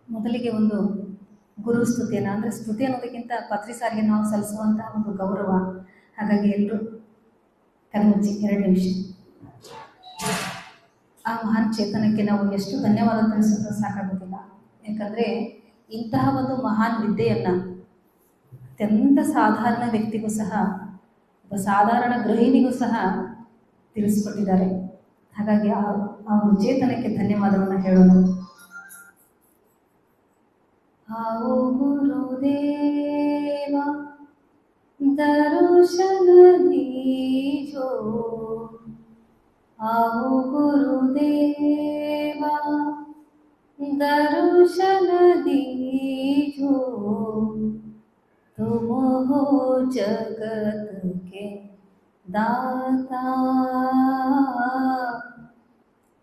ಮೊದಲಿಗೆ ಒಂದು ಗುರು ಸ್ತುತಿಯನ್ನು, ಅಂದರೆ ಸ್ತುತಿ ಅನ್ನೋದಕ್ಕಿಂತ ಪತ್ರಿಸಾರಿಗೆ ನಾವು ಸಲ್ಲಿಸುವಂತಹ ಒಂದು ಗೌರವ. ಹಾಗಾಗಿ ಎಲ್ಲರೂ ಕಣ್ಮುಚ್ಚಿ 2 ನಿಮಿಷ ಆ ಮಹಾನ್ ಚೇತನಕ್ಕೆ ನಾವು ಎಷ್ಟು ಧನ್ಯವಾದ ತಿಳಿಸಿದ್ರೂ ಸಾಕಾಗೋದಿಲ್ಲ. ಯಾಕಂದರೆ ಇಂತಹ ಒಂದು ಮಹಾನ್ ವಿದ್ಯೆಯನ್ನು ಅತ್ಯಂತ ಸಾಧಾರಣ ವ್ಯಕ್ತಿಗೂ ಸಹ, ಒಬ್ಬ ಸಾಧಾರಣ ಗೃಹಿಣಿಗೂ ಸಹ ತಿಳಿಸ್ಕೊಟ್ಟಿದ್ದಾರೆ. ಹಾಗಾಗಿ ಆ ಒಂದು ಚೇತನಕ್ಕೆ ಧನ್ಯವಾದವನ್ನು ಹೇಳೋಣ. आओ गुरुदेवा दर्शन दीजो, आओ गुरुदेवा दर्शन दीजो, तुम हो जगत के दाता,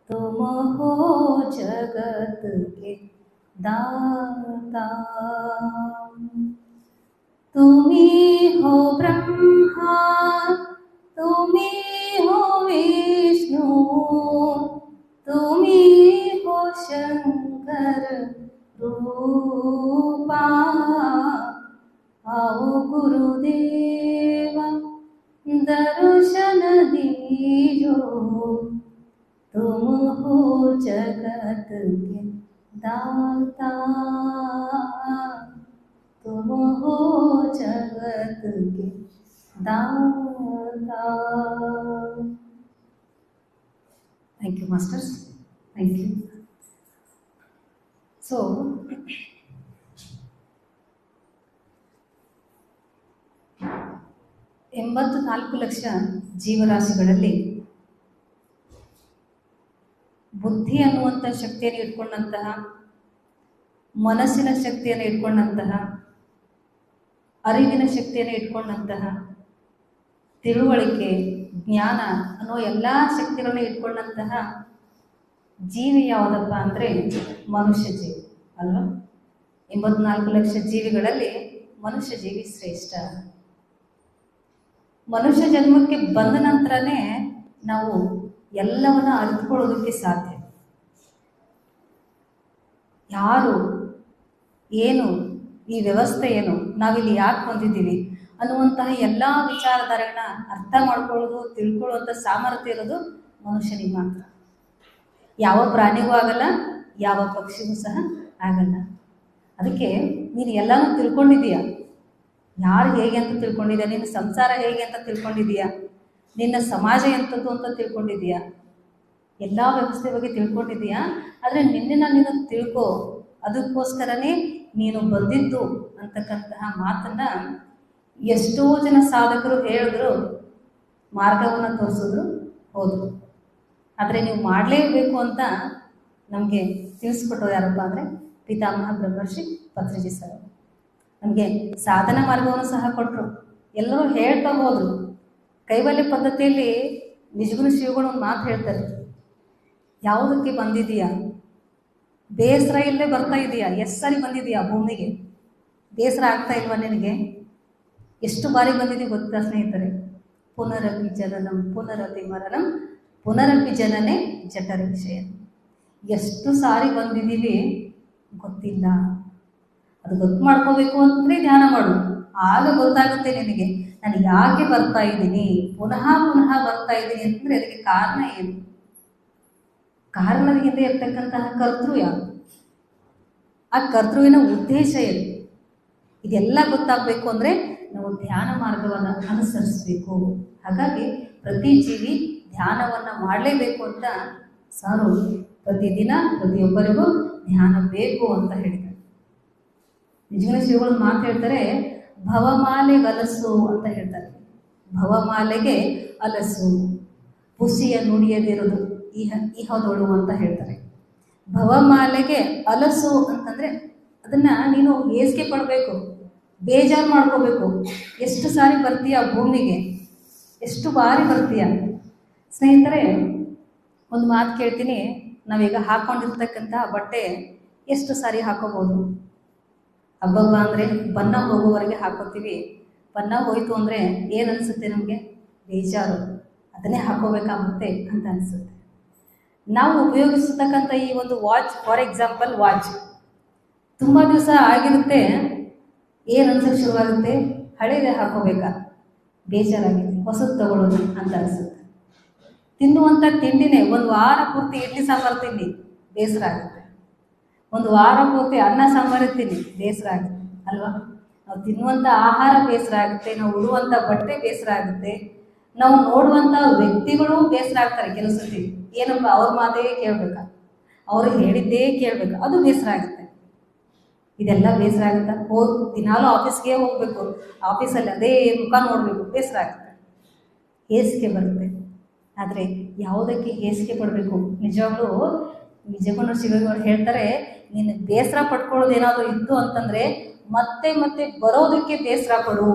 तुम हो जगत के दाता, तुम्ही हो ब्रह्मा, तुम्ही हो विष्णु, तुम्ही हो शंकर रूपा, आओ गुरुदेवा दर्शन दीजो, तुम हो जगत के दाता, तुम हो जगत के दाता. Thank you, masters. Thank you. So, ಎಂಬತ್ತು ಲಕ್ಷ ಜೀವರಾಶಿಗಳಲ್ಲಿ ಬುದ್ಧಿ ಅನ್ನುವಂಥ ಶಕ್ತಿಯನ್ನು ಇಟ್ಕೊಂಡಂತಹ, ಮನಸ್ಸಿನ ಶಕ್ತಿಯನ್ನು ಇಟ್ಕೊಂಡಂತಹ, ಅರಿವಿನ ಶಕ್ತಿಯನ್ನು ಇಟ್ಕೊಂಡಂತಹ, ತಿಳುವಳಿಕೆ, ಜ್ಞಾನ ಅನ್ನೋ ಎಲ್ಲ ಶಕ್ತಿಗಳನ್ನ ಇಟ್ಕೊಂಡಂತಹ ಜೀವಿ ಯಾವುದಪ್ಪ ಅಂದರೆ ಮನುಷ್ಯ ಜೀವಿ ಅಲ್ವಾ. 84 ಲಕ್ಷ ಜೀವಿಗಳಲ್ಲಿ ಮನುಷ್ಯ ಜೀವಿ ಶ್ರೇಷ್ಠ. ಮನುಷ್ಯ ಜನ್ಮಕ್ಕೆ ಬಂದ ನಂತರನೇ ನಾವು ಎಲ್ಲವನ್ನ ಅರಿತುಕೊಳ್ಳೋದಕ್ಕೆ ಸಾಧ್ಯ. ಯಾರು, ಏನು, ಈ ವ್ಯವಸ್ಥೆ ಏನು, ನಾವಿಲ್ಲಿ ಯಾಕೆ ಬಂದಿದ್ದೀವಿ ಅನ್ನುವಂತಹ ಎಲ್ಲ ವಿಚಾರಧಾರೆಗಳನ್ನ ಅರ್ಥ ಮಾಡ್ಕೊಳ್ಳೋದು, ತಿಳ್ಕೊಳ್ಳುವಂಥ ಸಾಮರ್ಥ್ಯ ಇರೋದು ಮನುಷ್ಯನಿಗೆ ಮಾತ್ರ. ಯಾವ ಪ್ರಾಣಿಗೂ ಆಗಲ್ಲ, ಯಾವ ಪಕ್ಷಿಗೂ ಸಹ ಆಗಲ್ಲ. ಅದಕ್ಕೆ ನೀನು ಎಲ್ಲನೂ ತಿಳ್ಕೊಂಡಿದ್ದೀಯ. ಯಾರು ಹೇಗೆ ಅಂತ ತಿಳ್ಕೊಂಡಿದ್ಯಾ, ನಿನ್ನ ಸಂಸಾರ ಹೇಗೆ ಅಂತ ತಿಳ್ಕೊಂಡಿದ್ದೀಯಾ, ನಿನ್ನ ಸಮಾಜ ಎಂಥದ್ದು ಅಂತ ತಿಳ್ಕೊಂಡಿದ್ದೀಯಾ, ಎಲ್ಲ ವ್ಯವಸ್ಥೆ ಬಗ್ಗೆ ತಿಳ್ಕೊಂಡಿದ್ದೀಯಾ. ಆದರೆ ನಿನ್ನನ್ನು ನೀನು ತಿಳ್ಕೊ, ಅದಕ್ಕೋಸ್ಕರನೇ ನೀನು ಬಂದಿದ್ದು ಅಂತಕ್ಕಂತಹ ಮಾತನ್ನು ಎಷ್ಟೋ ಜನ ಸಾಧಕರು ಹೇಳಿದ್ರು, ಮಾರ್ಗವನ್ನು ತೋರಿಸಿದ್ರು, ಹೋದರು. ಆದರೆ ನೀವು ಮಾಡಲೇಬೇಕು ಅಂತ ನಮಗೆ ತಿಳಿಸ್ಕೊಟ್ಟರು ಯಾರಪ್ಪ ಅಂದರೆ ಪಿತಾಮಹ ಬ್ರಹ್ಮರ್ಷಿ ಪತ್ರಿಜಿ ಸರ್. ನಮಗೆ ಸಾಧನ ಮಾರ್ಗವನ್ನು ಸಹ ಕೊಟ್ಟರು. ಎಲ್ಲರೂ ಹೇಳ್ತಾ ಹೋದರು. ಕೈವಲ್ಯ ಪದ್ಧತಿಯಲ್ಲಿ ನಿಜಗುಣ ಶಿವಗಳು ಒಂದು ಮಾತು ಹೇಳ್ತಾರೆ, ಯಾವುದಕ್ಕೆ ಬಂದಿದೆಯಾ, ಬೇಸರ ಇಲ್ಲೇ ಬರ್ತಾ ಇದೆಯಾ, ಎಷ್ಟು ಸಾರಿ ಬಂದಿದೆಯಾ ಭೂಮಿಗೆ, ಬೇಸರ ಆಗ್ತಾ ಇಲ್ವಾ ನಿನಗೆ? ಎಷ್ಟು ಬಾರಿ ಬಂದಿದೆ ಗೊತ್ತಾ ಸ್ನೇಹಿತರೆ? ಪುನರಪಿ ಜನನಂ ಪುನರಪಿ ಮರಣಂ ಪುನರಪಿ ಜನನೇ ಜಠರ ವಿಷಯ. ಎಷ್ಟು ಸಾರಿ ಬಂದಿದ್ದೀವಿ ಗೊತ್ತಿಲ್ಲ. ಅದು ಗೊತ್ತು ಮಾಡ್ಕೋಬೇಕು ಅಂತಂದರೆ ಧ್ಯಾನ ಮಾಡು, ಆಗ ಗೊತ್ತಾಗುತ್ತೆ ನಿನಗೆ ನಾನು ಯಾಕೆ ಬರ್ತಾ ಇದ್ದೀನಿ, ಪುನಃ ಪುನಃ ಬರ್ತಾ ಇದ್ದೀನಿ ಅಂತಂದರೆ ಅದಕ್ಕೆ ಕಾರಣ ಏನು, ಕಾರಣದ ಹಿಂದೆ ಇರ್ತಕ್ಕಂತಹ ಕರ್ತೃ ಯಾರು, ಆ ಕರ್ತೃವಿನ ಉದ್ದೇಶ ಏನು, ಇದೆಲ್ಲ ಗೊತ್ತಾಗಬೇಕು ಅಂದರೆ ನಾವು ಧ್ಯಾನ ಮಾರ್ಗವನ್ನು ಅನುಸರಿಸಬೇಕು. ಹಾಗಾಗಿ ಪ್ರತಿ ಜೀವಿ ಧ್ಯಾನವನ್ನು ಮಾಡಲೇಬೇಕು ಅಂತ ಸಾರು ಪ್ರತಿದಿನ ಪ್ರತಿಯೊಬ್ಬರಿಗೂ ಧ್ಯಾನ ಬೇಕು ಅಂತ ಹೇಳಿದ್ದಾರೆ. ನಿಜವಾದ ಶಿವಗಳು ಮಾತು ಹೇಳ್ತಾರೆ, ಭವಮಾಲೆಗೆ ಅಲಸು ಅಂತ ಹೇಳ್ತಾರೆ. ಭವಮಾಲೆಗೆ ಅಲಸು, ಪುಸಿಯ ನುಡಿಯದಿರೋದು ಇಹದೊಳು ಅಂತ ಹೇಳ್ತಾರೆ. ಭವಮಾಲೆಗೆ ಅಲಸು ಅಂತಂದರೆ ಅದನ್ನು ನೀನು ಹೇಸಿಗೆ ಪಡಬೇಕು, ಬೇಜಾರು ಮಾಡ್ಕೋಬೇಕು. ಎಷ್ಟು ಸಾರಿ ಬರ್ತೀಯ ಭೂಮಿಗೆ, ಎಷ್ಟು ಬಾರಿ ಬರ್ತೀಯ? ಸ್ನೇಹಿತರೆ, ಒಂದು ಮಾತು ಕೇಳ್ತೀನಿ. ನಾವೀಗ ಹಾಕ್ಕೊಂಡಿರ್ತಕ್ಕಂಥ ಬಟ್ಟೆ ಎಷ್ಟು ಸಾರಿ ಹಾಕೋಬೋದು? ಹಬ್ಬಬ್ಬ ಅಂದರೆ ಬಣ್ಣ ಹೋಗೋವರೆಗೆ ಹಾಕೋತೀವಿ. ಬಣ್ಣ ಹೋಯಿತು ಅಂದರೆ ಏನು ಅನಿಸುತ್ತೆ ನಮಗೆ? ಬೇಜಾರು. ಅದನ್ನೇ ಹಾಕೋಬೇಕಾಗುತ್ತೆ ಅಂತ ಅನಿಸುತ್ತೆ. ನಾವು ಉಪಯೋಗಿಸತಕ್ಕಂಥ ಈ ಒಂದು ವಾಚ್, ಫಾರ್ ಎಕ್ಸಾಂಪಲ್ ವಾಚ್, ತುಂಬ ದಿವಸ ಆಗಿರುತ್ತೆ, ಏನು ಅನ್ಸಕ್ಕೆ ಶುರುವಾಗುತ್ತೆ, ಹಳೇದೇ ಹಾಕೋಬೇಕಾ, ಬೇಜಾರಾಗಿದೆ, ಹೊಸದು ತಗೊಳ್ಳೋದು ಅಂತ ಅನಿಸುತ್ತೆ. ತಿನ್ನುವಂಥ ತಿಂಡಿನೇ ಒಂದು ವಾರ ಪೂರ್ತಿ ಇಡ್ಲಿ ಸಾಂಬಾರು ತಿನ್ನಿ, ಬೇಸರ ಆಗುತ್ತೆ. ಒಂದು ವಾರ ಪೂರ್ತಿ ಅನ್ನ ಸಾಂಬಾರು ತಿನ್ನಿ, ಬೇಸರ ಆಗುತ್ತೆ ಅಲ್ವಾ. ನಾವು ತಿನ್ನುವಂಥ ಆಹಾರ ಬೇಸರ ಆಗುತ್ತೆ, ನಾವು ಉಡುವಂಥ ಬಟ್ಟೆ ಬೇಸರ ಆಗುತ್ತೆ, ನಾವು ನೋಡುವಂಥ ವ್ಯಕ್ತಿಗಳು ಬೇಸರ ಆಗ್ತಾರೆ. ಕೆಲವು ಸತಿ ಏನಪ್ಪ ಅವ್ರ ಮಾತೇ ಕೇಳಬೇಕಾ, ಅವರು ಹೇಳಿದ್ದೇ ಕೇಳಬೇಕು, ಅದು ಬೇಸರ ಆಗುತ್ತೆ. ಇದೆಲ್ಲ ಬೇಸರ ಆಗುತ್ತಾ? ದಿನಾಲೂ ಆಫೀಸ್ಗೆ ಹೋಗಬೇಕು, ಆಫೀಸಲ್ಲಿ ಅದೇ ಮುಖ ನೋಡಬೇಕು, ಬೇಸರ ಆಗುತ್ತೆ, ಹೇಸಿಗೆ ಬರುತ್ತೆ. ಆದರೆ ಯಾವುದಕ್ಕೆ ಹೇಸಿಗೆ ಪಡಬೇಕು? ನಿಜವಾಗ್ಲೂ ವಿಜಯಗೊಂಡ ಶಿವಗಳು ಹೇಳ್ತಾರೆ, ನೀನು ಬೇಸರ ಪಡ್ಕೊಳ್ಳೋದೇನಾದರೂ ಇತ್ತು ಅಂತಂದರೆ ಮತ್ತೆ ಮತ್ತೆ ಬರೋದಕ್ಕೆ ಬೇಸರ ಪಡು.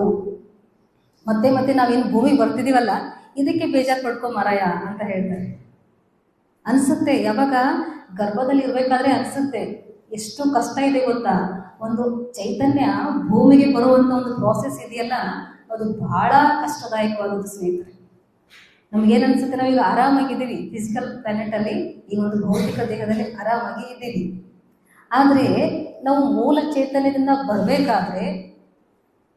ಮತ್ತೆ ಮತ್ತೆ ನಾವೇನು ಭೂಮಿಗೆ ಬರ್ತಿದ್ದೀವಲ್ಲ, ಇದಕ್ಕೆ ಬೇಜಾರು ಪಡ್ಕೊ ಮಾರಾಯ ಅಂತ ಹೇಳ್ತಾರೆ. ಅನಿಸುತ್ತೆ, ಯಾವಾಗ ಗರ್ಭದಲ್ಲಿ ಇರಬೇಕಾದ್ರೆ ಅನಿಸುತ್ತೆ ಎಷ್ಟು ಕಷ್ಟ ಇದೆ ಗೊತ್ತಾ. ಒಂದು ಚೈತನ್ಯ ಭೂಮಿಗೆ ಬರುವಂಥ ಒಂದು ಪ್ರೋಸೆಸ್ ಇದೆಯಲ್ಲ, ಅದು ಬಹಳ ಕಷ್ಟದಾಯಕವಾದದ್ದು ಸ್ನೇಹಿತರೆ. ನಮಗೇನು ಅನಿಸುತ್ತೆ, ನಾವೀಗ ಆರಾಮಾಗಿದ್ದೀವಿ, ಫಿಸಿಕಲ್ ಪ್ಲಾನೆಟಲ್ಲಿ, ಈ ಒಂದು ಭೌತಿಕ ದೇಹದಲ್ಲಿ ಆರಾಮಾಗಿ ಇದ್ದೀವಿ. ಆದರೆ ನಾವು ಮೂಲ ಚೈತನ್ಯದಿಂದ ಬರಬೇಕಾದ್ರೆ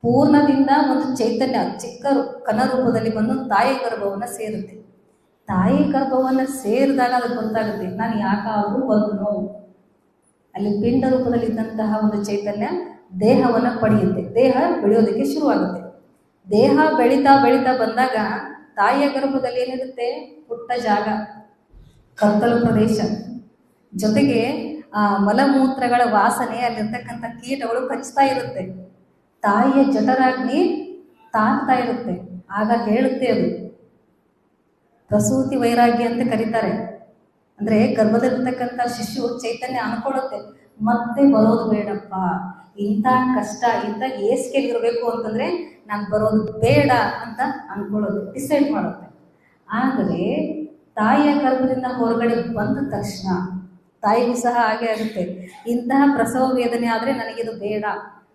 ಪೂರ್ಣದಿಂದ ಒಂದು ಚೈತನ್ಯ ಚಿಕ್ಕ ಕಣ ರೂಪದಲ್ಲಿ ಬಂದು ತಾಯಿ ಗರ್ಭವನ್ನು ಸೇರುತ್ತೆ. ತಾಯಿ ಗರ್ಭವನ್ನು ಸೇರಿದಾಗ ಅದಕ್ಕೆ ಗೊತ್ತಾಗುತ್ತೆ, ನಾನು ಯಾಕಾದರೂ ಬಂದನು. ಅಲ್ಲಿ ಪಿಂಡ ರೂಪದಲ್ಲಿ ಇದ್ದಂತಹ ಒಂದು ಚೈತನ್ಯ ದೇಹವನ್ನು ಪಡೆಯುತ್ತೆ, ದೇಹ ಬೆಳೆಯೋದಕ್ಕೆ ಶುರುವಾಗುತ್ತೆ. ದೇಹ ಬೆಳೀತಾ ಬೆಳೀತಾ ಬಂದಾಗ ತಾಯಿಯ ಗರ್ಭದಲ್ಲಿ ಏನಿರುತ್ತೆ, ಪುಟ್ಟ ಜಾಗ, ಕತ್ತಲು ಪ್ರದೇಶ, ಜೊತೆಗೆ ಮಲಮೂತ್ರಗಳ ವಾಸನೆ, ಅಲ್ಲಿರ್ತಕ್ಕಂಥ ಕೀಟಗಳು ಕಚ್ತಾ ಇರುತ್ತೆ. ತಾಯಿಯ ಜಠರಾಗ್ನಿ ತಾಗ್ತಾ ಇರುತ್ತೆ. ಆಗ ಹೇಳುತ್ತೆ, ಅದು ಪ್ರಸೂತಿ ವೈರಾಗ್ಯ ಅಂತ ಕರೀತಾರೆ. ಅಂದರೆ ಗರ್ಭದಲ್ಲಿರ್ತಕ್ಕಂಥ ಶಿಶು ಚೈತನ್ಯ ಅನ್ಕೊಳ್ಳುತ್ತೆ, ಮತ್ತೆ ಬರೋದು ಬೇಡಪ್ಪ, ಇಂಥ ಕಷ್ಟ ಇಂಥ ಹೇಸಿಗೆಗಿರಬೇಕು ಅಂತಂದರೆ ನಾನು ಬರೋದು ಬೇಡ ಅಂತ ಅಂದ್ಕೊಳ್ಳೋದು, ಡಿಸೈಡ್ ಮಾಡುತ್ತೆ. ಆದರೆ ತಾಯಿಯ ಗರ್ಭದಿಂದ ಹೊರಗಡೆ ಬಂದ ತಕ್ಷಣ ತಾಯಿಗೂ ಸಹ ಹಾಗೆ ಆಗುತ್ತೆ. ಇಂತಹ ಪ್ರಸವ ವೇದನೆ ಆದರೆ ನನಗಿದು ಬೇಡ,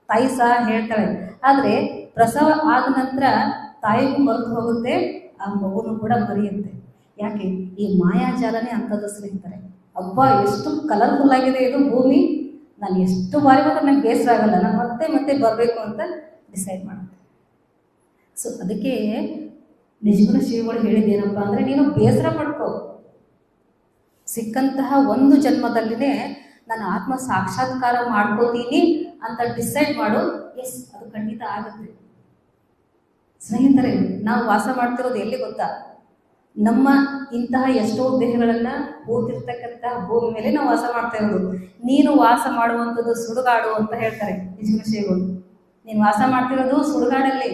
ತಾಯಿ ಸಹ ಹೇಳ್ತಾಳೆ. ಆದರೆ ಪ್ರಸವ ಆದ ನಂತರ ತಾಯಿಗೂ ಮರೆತು ಹೋಗುತ್ತೆ, ಆ ಮಗುನು ಕೂಡ ಮರೆಯುತ್ತೆ. ಯಾಕೆ? ಈ ಮಾಯಾಜಾಲನೇ ಅಂಥದ್ದು ಸ್ನೇಹಿತರೆ. ಅಬ್ಬಾ, ಎಷ್ಟು ಕಲರ್ಫುಲ್ ಆಗಿದೆ ಇದು ಭೂಮಿ, ನಾನು ಎಷ್ಟು ಬಾರಿ ಬಂದ್ರೆ ನನಗೆ ಬೇಸರ ಆಗಲ್ಲ, ನಾನು ಮತ್ತೆ ಮತ್ತೆ ಬರಬೇಕು ಅಂತ ಡಿಸೈಡ್ ಮಾಡುತ್ತೆ. ಸೊ ಅದಕ್ಕೆ ನಿಜಗುಣ ಶ್ರೀಗಳು ಹೇಳಿದ್ದೇನಪ್ಪ ಅಂದರೆ, ನೀನು ಬೇಸರ ಪಡ್ಕೋ, ಸಿಕ್ಕಂತಹ ಒಂದು ಜನ್ಮದಲ್ಲಿನೇ ನಾನು ಆತ್ಮ ಸಾಕ್ಷಾತ್ಕಾರ ಮಾಡ್ಕೋತೀನಿ ಅಂತ ಡಿಸೈಡ್ ಮಾಡು. ಎಸ್, ಅದು ಖಂಡಿತ ಆಗುತ್ತೆ ಸ್ನೇಹಿತರೆ. ನಾವು ವಾಸ ಮಾಡ್ತಿರೋದು ಎಲ್ಲಿ ಗೊತ್ತಾ? ನಮ್ಮ ಇಂತಹ ಎಷ್ಟೋ ದೇಹಗಳನ್ನು ಕೂತಿರ್ತಕ್ಕಂತಹ ಭೂಮಿ ಮೇಲೆ ನಾವು ವಾಸ ಮಾಡ್ತಾ ಇರೋದು. ನೀನು ವಾಸ ಮಾಡುವಂಥದ್ದು ಸುಡುಗಾಡು ಅಂತ ಹೇಳ್ತಾರೆ ನಿಜಗುಣ ಶ್ರೀಗಳು. ನೀನು ವಾಸ ಮಾಡ್ತಿರೋದು ಸುಡುಗಾಡಲ್ಲಿ.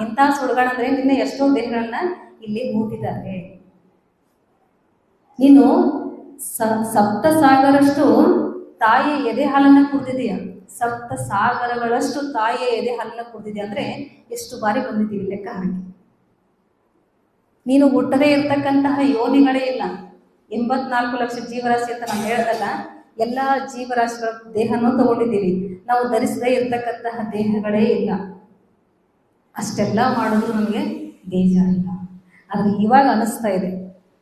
ಎಂಥ ಸುಡುಗಾಡು ಅಂದರೆ, ನಿನ್ನ ಎಷ್ಟೋ ದೇಹಗಳನ್ನ ಇಲ್ಲಿ ಹೂತಿದ್ದಾರೆ. ನೀನು ಸಪ್ತ ಸಾಗರಷ್ಟು ತಾಯಿಯ ಎದೆ ಹಾಲನ್ನು ಕುಡಿದಿದೆಯಾ? ಸಪ್ತ ಸಾಗರಗಳಷ್ಟು ತಾಯಿಯ ಎದೆ ಹಾಲನ್ನು ಕುಡಿದಿದೆಯಾ ಅಂದರೆ ಎಷ್ಟು ಬಾರಿ ಬಂದಿದ್ದೀವಿ ಲೆಕ್ಕ ಹಾಕಿ. ನೀನು ಹುಟ್ಟದೇ ಇರ್ತಕ್ಕಂತಹ ಯೋನಿಗಳೇ ಇಲ್ಲ. 84 ಲಕ್ಷ ಜೀವರಾಶಿ ಅಂತ ನಾನು ಹೇಳ್ದಲ್ಲ, ಎಲ್ಲ ಜೀವರಾಶಿಗಳ ದೇಹನೂ ತಗೊಂಡಿದ್ದೀವಿ. ನಾವು ಧರಿಸದೇ ಇರ್ತಕ್ಕಂತಹ ದೇಹಗಳೇ ಇಲ್ಲ. ಅಷ್ಟೆಲ್ಲ ಮಾಡಿದ್ರು ನಮಗೆ ಬೇಜಾರಿಲ್ಲ. ಆದರೆ ಇವಾಗ ಅನಿಸ್ತಾ ಇದೆ,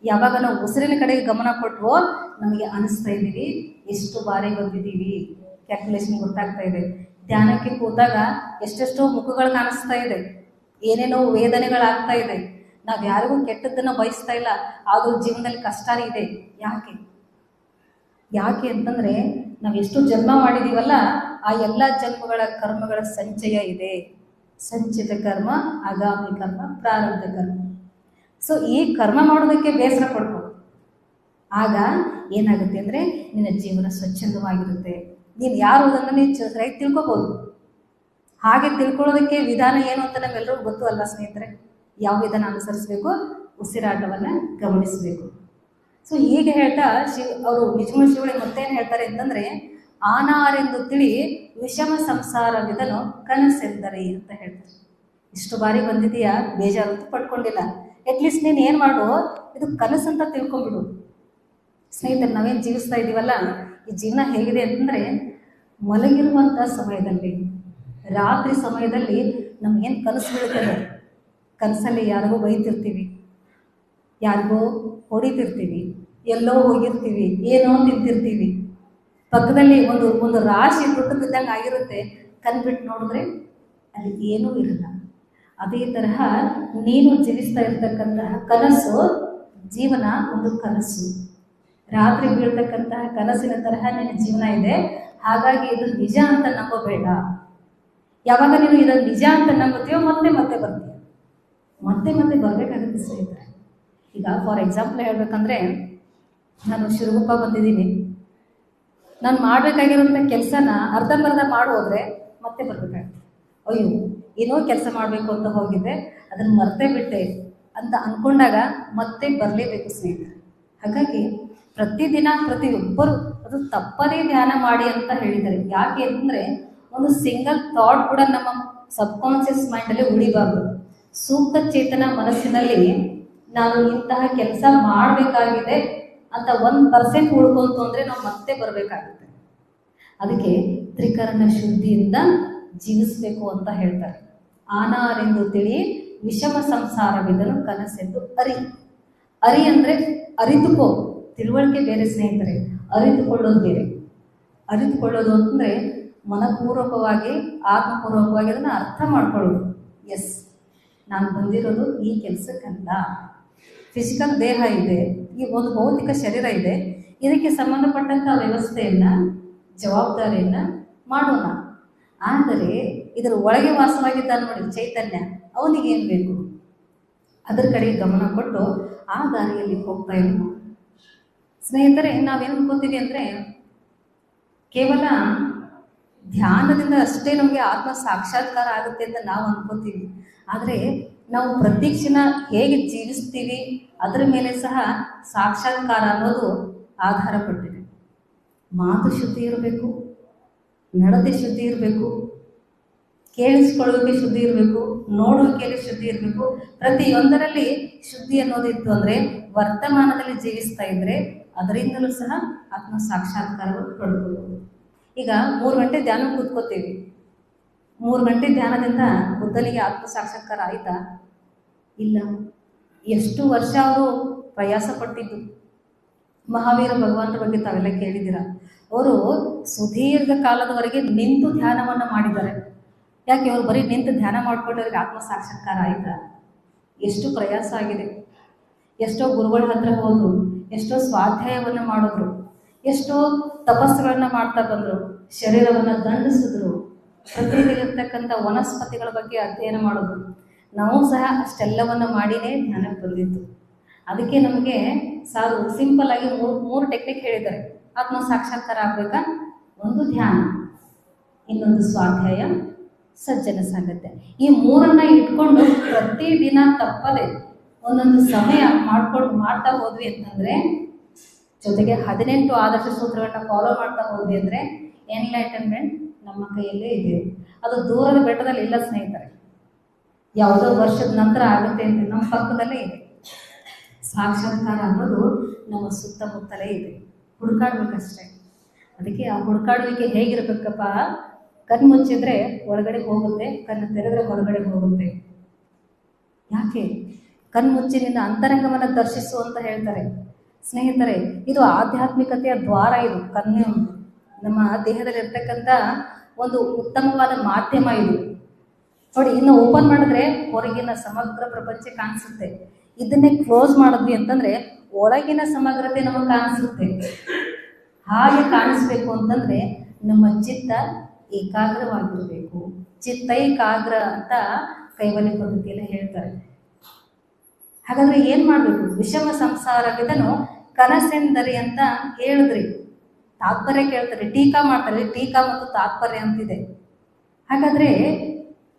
ಯಾವಾಗ ನಾವು ಉಸಿರಿನ ಕಡೆಗೆ ಗಮನ ಕೊಟ್ಟವೋ ನಮಗೆ ಅನಿಸ್ತಾ ಇದ್ದೀವಿ ಎಷ್ಟು ಬಾರಿ ಬಂದಿದ್ದೀವಿ. ಕ್ಯಾಲ್ಕುಲೇಷನ್ ಗೊತ್ತಾಗ್ತಾ ಇದೆ. ಧ್ಯಾನಕ್ಕೆ ಕೂತಾಗ ಎಷ್ಟೆಷ್ಟೋ ಮುಖಗಳು ಕಾಣಿಸ್ತಾ ಇದೆ, ಏನೇನೋ ವೇದನೆಗಳಾಗ್ತಾ ಇದೆ. ನಾವು ಯಾರಿಗೂ ಕೆಟ್ಟದ್ದನ್ನು ಬಯಸ್ತಾ ಇಲ್ಲ, ಆದರೂ ಜೀವನದಲ್ಲಿ ಕಷ್ಟ ಇದೆ. ಯಾಕೆ ಅಂತಂದರೆ, ನಾವು ಎಷ್ಟು ಜನ್ಮ ಮಾಡಿದ್ದೀವಲ್ಲ, ಆ ಎಲ್ಲ ಜನ್ಮಗಳ ಕರ್ಮಗಳ ಸಂಚಯ ಇದೆ. ಸಂಚಿತ ಕರ್ಮ, ಆಗಾಮಿ ಕರ್ಮ, ಪ್ರಾರಬ್ಧ ಕರ್ಮ. ಸೊ ಈ ಕರ್ಮ ಮಾಡೋದಕ್ಕೆ ಬೇಸರ ಪಡ್ಕೊ. ಆಗ ಏನಾಗುತ್ತೆ ಅಂದರೆ, ನಿನ್ನ ಜೀವನ ಸ್ವಚ್ಛಂದವಾಗಿರುತ್ತೆ. ನೀನು ಯಾರು ಅದನ್ನು ನೀನು ಸರಿಯಾಗಿ ತಿಳ್ಕೊಬೋದು. ಹಾಗೆ ತಿಳ್ಕೊಳ್ಳೋದಕ್ಕೆ ವಿಧಾನ ಏನು ಅಂತ ನಮ್ಮೆಲ್ಲರಿಗೂ ಗೊತ್ತು ಅಲ್ವಾ ಸ್ನೇಹಿತರೆ? ಯಾವ ವಿಧಾನ ಅನುಸರಿಸಬೇಕು? ಉಸಿರಾಟವನ್ನು ಗಮನಿಸಬೇಕು. ಸೊ ಹೀಗೆ ಹೇಳ್ತಾ ಅವರು ನಿಜಗುಣ ಶ್ರೀಗಳು ಮತ್ತೇನು ಹೇಳ್ತಾರೆ ಅಂತಂದರೆ, ಆನಾರೆಂದು ತಿಳಿ ವಿಷಮ ಸಂಸಾರವಿದನು ಕನಸೆಂದರೆ ಅಂತ ಹೇಳ್ತಾರೆ. ಇಷ್ಟು ಬಾರಿ ಬಂದಿದೆಯಾ, ಬೇಜಾರು ಪಡ್ಕೊಂಡಿಲ್ಲ. ಅಟ್ಲೀಸ್ಟ್ ನೀನು ಏನು ಮಾಡು, ಇದು ಕನಸು ಅಂತ ತಿಳ್ಕೊಂಬಿಡು. ಸ್ನೇಹಿತರೆ, ನಾವೇನು ಜೀವಿಸ್ತಾ ಇದ್ದೀವಲ್ಲ, ಈ ಜೀವನ ಹೇಗಿದೆ ಅಂತಂದರೆ, ಮಲಗಿರುವಂಥ ಸಮಯದಲ್ಲಿ, ರಾತ್ರಿ ಸಮಯದಲ್ಲಿ ನಮಗೇನು ಕನಸು ಬೀಳ್ತದೆ. ಕನಸಲ್ಲಿ ಯಾರಿಗೋ ಬೈತಿರ್ತೀವಿ, ಯಾರಿಗೋ ಹೊಡಿತಿರ್ತೀವಿ, ಎಲ್ಲೋ ಹೋಗಿರ್ತೀವಿ, ಏನೋ ತಿಂತಿರ್ತೀವಿ, ಪಕ್ಕದಲ್ಲಿ ಒಂದು ಒಂದು ರಾಶಿ ದುಡ್ಡು ಬಿದ್ದಂಗೆ ಆಗಿರುತ್ತೆ, ಕಣ್ಬಿಟ್ಟು ನೋಡಿದ್ರೆ ಅಲ್ಲಿ ಏನೂ ಇರಲ್ಲ. ಅದೇ ತರಹ ನೀನು ಜೀವಿಸ್ತಾ ಇರ್ತಕ್ಕಂತಹ ಕನಸು ಜೀವನ ಒಂದು ಕನಸು, ರಾತ್ರಿ ಬೀಳ್ತಕ್ಕಂತಹ ಕನಸಿನ ತರಹ ನಿನ್ನ ಜೀವನ ಇದೆ. ಹಾಗಾಗಿ ಇದು ನಿಜ ಅಂತ ನಂಬಬೇಡ. ಯಾವಾಗ ನೀನು ಇದನ್ನು ನಿಜ ಅಂತ ನಂಬುತ್ತೀಯೋ ಮತ್ತೆ ಮತ್ತೆ ಬರ್ತೀಯ, ಮತ್ತೆ ಮತ್ತೆ ಬರಬೇಕಾಗುತ್ತೆ ಸ್ನೇಹಿತರೆ. ಈಗ ಫಾರ್ ಎಕ್ಸಾಂಪಲ್ ಹೇಳ್ಬೇಕಂದ್ರೆ, ನಾನು ಶಿರಗುಪ್ಪ ಬಂದಿದ್ದೀನಿ, ನಾನು ಮಾಡಬೇಕಾಗಿರೋಂಥ ಕೆಲಸನ ಅರ್ಧಂಬರ್ಧ ಹೋದರೆ ಮತ್ತೆ ಬರಬೇಕಾಗುತ್ತೆ. ಅಯ್ಯೋ ಏನೋ ಕೆಲಸ ಮಾಡಬೇಕು ಅಂತ ಹೋಗಿದ್ದೆ, ಅದನ್ನು ಮರ್ತೇ ಬಿಟ್ಟೆ ಅಂತ ಅಂದ್ಕೊಂಡಾಗ ಮತ್ತೆ ಬರಲೇಬೇಕು ಸ್ನೇಹಿತರೆ. ಹಾಗಾಗಿ ಪ್ರತಿದಿನ ಪ್ರತಿಯೊಬ್ಬರು ಅದು ತಪ್ಪದೇ ಧ್ಯಾನ ಮಾಡಿ ಅಂತ ಹೇಳಿದ್ದಾರೆ. ಯಾಕೆ ಅಂತಂದರೆ, ಒಂದು ಸಿಂಗಲ್ ಥಾಟ್ ಕೂಡ ನಮ್ಮ ಸಬ್ಕಾನ್ಷಿಯಸ್ ಮೈಂಡಲ್ಲಿ ಉಳಿಬಾರ್ದು. ಸೂಕ್ತ ಚೇತನ ಮನಸ್ಸಿನಲ್ಲಿ ನಾನು ಇಂತಹ ಕೆಲಸ ಮಾಡಬೇಕಾಗಿದೆ ಅಂತ 1% ಉಳ್ಕೊಂತು ಅಂದರೆ ನಾವು ಮತ್ತೆ ಬರಬೇಕಾಗುತ್ತೆ. ಅದಕ್ಕೆ ತ್ರಿಕರಣ ಶುದ್ಧಿಯಿಂದ ಜೀವಿಸಬೇಕು ಅಂತ ಹೇಳ್ತಾರೆ. ಆನಾರೆಂದು ತಿಳಿ ವಿಷಮ ಸಂಸಾರವಿದನು ಕನಸೆಂದು ಅರಿ. ಅರಿ ಅಂದರೆ ಅರಿತುಕೋ, ತಿಳುವಳಿಕೆ ಬೇರೆ ಸ್ನೇಹಿತರೆ, ಅರಿತುಕೊಳ್ಳೋದು ಬೇರೆ. ಅರಿತುಕೊಳ್ಳೋದು ಅಂತಂದರೆ ಮನಪೂರ್ವಕವಾಗಿ ಆತ್ಮಪೂರ್ವಕವಾಗಿ ಅದನ್ನು ಅರ್ಥ ಮಾಡ್ಕೊಳ್ಳೋದು. ಎಸ್, ನಾನು ಬಂದಿರೋದು ಈ ಕೆಲಸಕ್ಕಲ್ಲ. ಫಿಸಿಕಲ್ ದೇಹ ಇದೆ, ಈ ಒಂದು ಭೌತಿಕ ಶರೀರ ಇದೆ, ಇದಕ್ಕೆ ಸಂಬಂಧಪಟ್ಟಂಥ ವ್ಯವಸ್ಥೆಯನ್ನು ಜವಾಬ್ದಾರಿಯನ್ನು ಮಾಡೋಣ. ಆದರೆ ಇದರ ಒಳಗೆ ವಾಸವಾಗಿದ್ದ ನೋಡಿ ಚೈತನ್ಯ, ಅವನಿಗೇನು ಬೇಕು ಅದರ ಕಡೆ ಗಮನ ಕೊಟ್ಟು ಆ ದಾರಿಯಲ್ಲಿ ಹೋಗ್ತಾ ಇರೋದು. ಸ್ನೇಹಿತರೆ, ನಾವೇನು ಅನ್ಕೋತೀವಿ ಅಂದರೆ, ಕೇವಲ ಧ್ಯಾನದಿಂದ ಅಷ್ಟೇ ನಮಗೆ ಆತ್ಮ ಸಾಕ್ಷಾತ್ಕಾರ ಆಗುತ್ತೆ ಅಂತ ನಾವು ಅನ್ಕೋತೀವಿ. ಆದರೆ ನಾವು ಪ್ರತಿಕ್ಷಣ ಹೇಗೆ ಜೀವಿಸ್ತೀವಿ ಅದರ ಮೇಲೆ ಸಹ ಸಾಕ್ಷಾತ್ಕಾರ ಅನ್ನೋದು ಆಧಾರ ಪಟ್ಟಿದೆ. ಮಾತು ಶುದ್ಧಿ ಇರಬೇಕು, ನಡತೆ ಶುದ್ಧಿ ಇರಬೇಕು, ಕೇಳಿಸ್ಕೊಳ್ಳೋಕೆ ಶುದ್ಧಿ ಇರಬೇಕು, ನೋಡೋಕೆಯಲ್ಲಿ ಶುದ್ಧಿ ಇರಬೇಕು. ಪ್ರತಿಯೊಂದರಲ್ಲಿ ಶುದ್ಧಿ ಅನ್ನೋದಿತ್ತು ಅಂದರೆ ವರ್ತಮಾನದಲ್ಲಿ ಜೀವಿಸ್ತಾ ಇದ್ದರೆ ಅದರಿಂದಲೂ ಸಹ ಆತ್ಮ ಸಾಕ್ಷಾತ್ಕಾರವನ್ನು ಪಡ್ಕೊಳ್ಬೋದು. ಈಗ 3 ಗಂಟೆ ಧ್ಯಾನ ಕೂತ್ಕೋತೀವಿ, 3 ಗಂಟೆ ಧ್ಯಾನದಿಂದ ಬುದ್ಧನಿಗೆ ಆತ್ಮ ಸಾಕ್ಷಾತ್ಕಾರ ಆಯಿತಾ? ಇಲ್ಲ. ಎಷ್ಟು ವರ್ಷ ಅವರು ಪ್ರಯಾಸ ಪಟ್ಟಿದ್ದು. ಮಹಾವೀರ ಭಗವಾನರ ಬಗ್ಗೆ ತಾವೆಲ್ಲ ಕೇಳಿದ್ದೀರ. ಅವರು ಸುದೀರ್ಘ ಕಾಲದವರೆಗೆ ನಿಂತು ಧ್ಯಾನವನ್ನು ಮಾಡಿದ್ದಾರೆ. ಯಾಕೆ? ಅವರು ಬರೀ ನಿಂತು ಧ್ಯಾನ ಮಾಡ್ಕೊಂಡವ್ರಿಗೆ ಆತ್ಮ ಸಾಕ್ಷಾತ್ಕಾರ ಆಯಿತಾ? ಎಷ್ಟು ಪ್ರಯಾಸ ಆಗಿದೆ. ಎಷ್ಟೋ ಗುರುಗಳ ಹತ್ರ ಹೋದರು, ಎಷ್ಟೋ ಸ್ವಾಧ್ಯಾಯವನ್ನು ಮಾಡಿದ್ರು, ಎಷ್ಟೋ ತಪಸ್ಸುಗಳನ್ನು ಮಾಡ್ತಾ ಬಂದರು, ಶರೀರವನ್ನು ದಂಡಿಸಿದ್ರು, ಪ್ರಕೃತಿಯಲ್ಲಿರ್ತಕ್ಕಂಥ ವನಸ್ಪತಿಗಳ ಬಗ್ಗೆ ಅಧ್ಯಯನ ಮಾಡೋದು. ನಾವು ಸಹ ಅಷ್ಟೆಲ್ಲವನ್ನು ಮಾಡಿನೇ ಧ್ಯಾನಕ್ಕೆ ಬಂದಿದ್ದು. ಅದಕ್ಕೆ ನಮಗೆ ಸಾರು ಸಿಂಪಲ್ ಆಗಿ ಮೂರು ಟೆಕ್ನಿಕ್ ಹೇಳಿದ್ದಾರೆ. ಆತ್ಮ ಸಾಕ್ಷಾತ್ಕಾರ ಆಗಬೇಕಾ? ಒಂದು ಧ್ಯಾನ, ಇನ್ನೊಂದು ಸ್ವಾಧ್ಯಾಯ, ಸಜ್ಜನ ಸಾಂಗತ್ಯ. ಈ 3 ಇಟ್ಕೊಂಡು ಪ್ರತಿದಿನ ತಪ್ಪದೆ ಒಂದೊಂದು ಸಮಯ ಮಾಡ್ತಾ ಹೋದ್ವಿ ಅಂತಂದರೆ, ಜೊತೆಗೆ 18 ಆದರ್ಶ ಸೂತ್ರಗಳನ್ನ ಫಾಲೋ ಮಾಡ್ತಾ ಹೋದ್ವಿ ಅಂದರೆ ಎನ್ಲೈಟನ್ಮೆಂಟ್ ನಮ್ಮ ಕೈಯಲ್ಲೇ ಇದೆ. ಅದು ದೂರದ ಬೆಟ್ಟದಲ್ಲಿ ಇಲ್ಲ ಸ್ನೇಹಿತರೆ, ಯಾವುದೋ ವರ್ಷದ ನಂತರ ಆಗುತ್ತೆ ಅಂತ ನಮ್ಮ ಪಕ್ಕದಲ್ಲೇ ಇದೆ. ಸಾಕ್ಷಾತ್ಕಾರ ಅನ್ನೋದು ನಮ್ಮ ಸುತ್ತಮುತ್ತಲೇ ಇದೆ, ಹುಡುಕಾಡ್ಬೇಕಷ್ಟೇ. ಅದಕ್ಕೆ ಆ ಹುಡುಕಾಡುವಿಕೆ ಹೇಗಿರಬೇಕಪ್ಪ? ಕಣ್ಣು ಮುಚ್ಚಿದ್ರೆ ಒಳಗಡೆ ಹೋಗುತ್ತೆ, ಕಣ್ಣು ತೆರೆದ್ರೆ ಹೊರಗಡೆ ಹೋಗುತ್ತೆ. ಯಾಕೆ? ಕಣ್ಣು ಮುಚ್ಚಿ ನಿನ್ನ ಅಂತರಂಗವನ್ನು ದರ್ಶಿಸು ಅಂತ ಹೇಳ್ತಾರೆ ಸ್ನೇಹಿತರೆ. ಇದು ಆಧ್ಯಾತ್ಮಿಕತೆಯ ದ್ವಾರ. ಇದು ಕಣ್ಣು ನಮ್ಮ ದೇಹದಲ್ಲಿ ಇರ್ತಕ್ಕಂಥ ಒಂದು ಉತ್ತಮವಾದ ಮಾಧ್ಯಮ ಇದು ನೋಡಿ. ಇನ್ನು ಓಪನ್ ಮಾಡಿದ್ರೆ ಹೊರಗಿನ ಸಮಗ್ರ ಪ್ರಪಂಚ ಕಾಣಿಸುತ್ತೆ. ಇದನ್ನೇ ಕ್ಲೋಸ್ ಮಾಡಿದ್ವಿ ಅಂತಂದರೆ ಒಳಗಿನ ಸಮಗ್ರತೆ ನಮಗೆ ಕಾಣಿಸುತ್ತೆ. ಹಾಗೆ ಕಾಣಿಸ್ಬೇಕು ಅಂತಂದರೆ ನಮ್ಮ ಚಿತ್ತ ಏಕಾಗ್ರವಾಗಿರಬೇಕು. ಚಿತ್ತೈಕಾಗ್ರ ಅಂತ ಕೈವಲ್ಯ ಪದ್ಧತಿಯಲ್ಲಿ ಹೇಳ್ತಾರೆ. ಹಾಗಾದರೆ ಏನು ಮಾಡಬೇಕು? ವಿಷಮ ಸಂಸಾರವಿದನು ಕನಸೆಂದರಿ ಅಂತ ಹೇಳಿದ್ರಿ. ತಾತ್ಪರ್ಯ ಕೇಳ್ತಾರೆ, ಟೀಕಾ ಮಾಡ್ತಾರೆ. ಟೀಕಾ ಮತ್ತು ತಾತ್ಪರ್ಯ ಅಂತಿದೆ. ಹಾಗಾದರೆ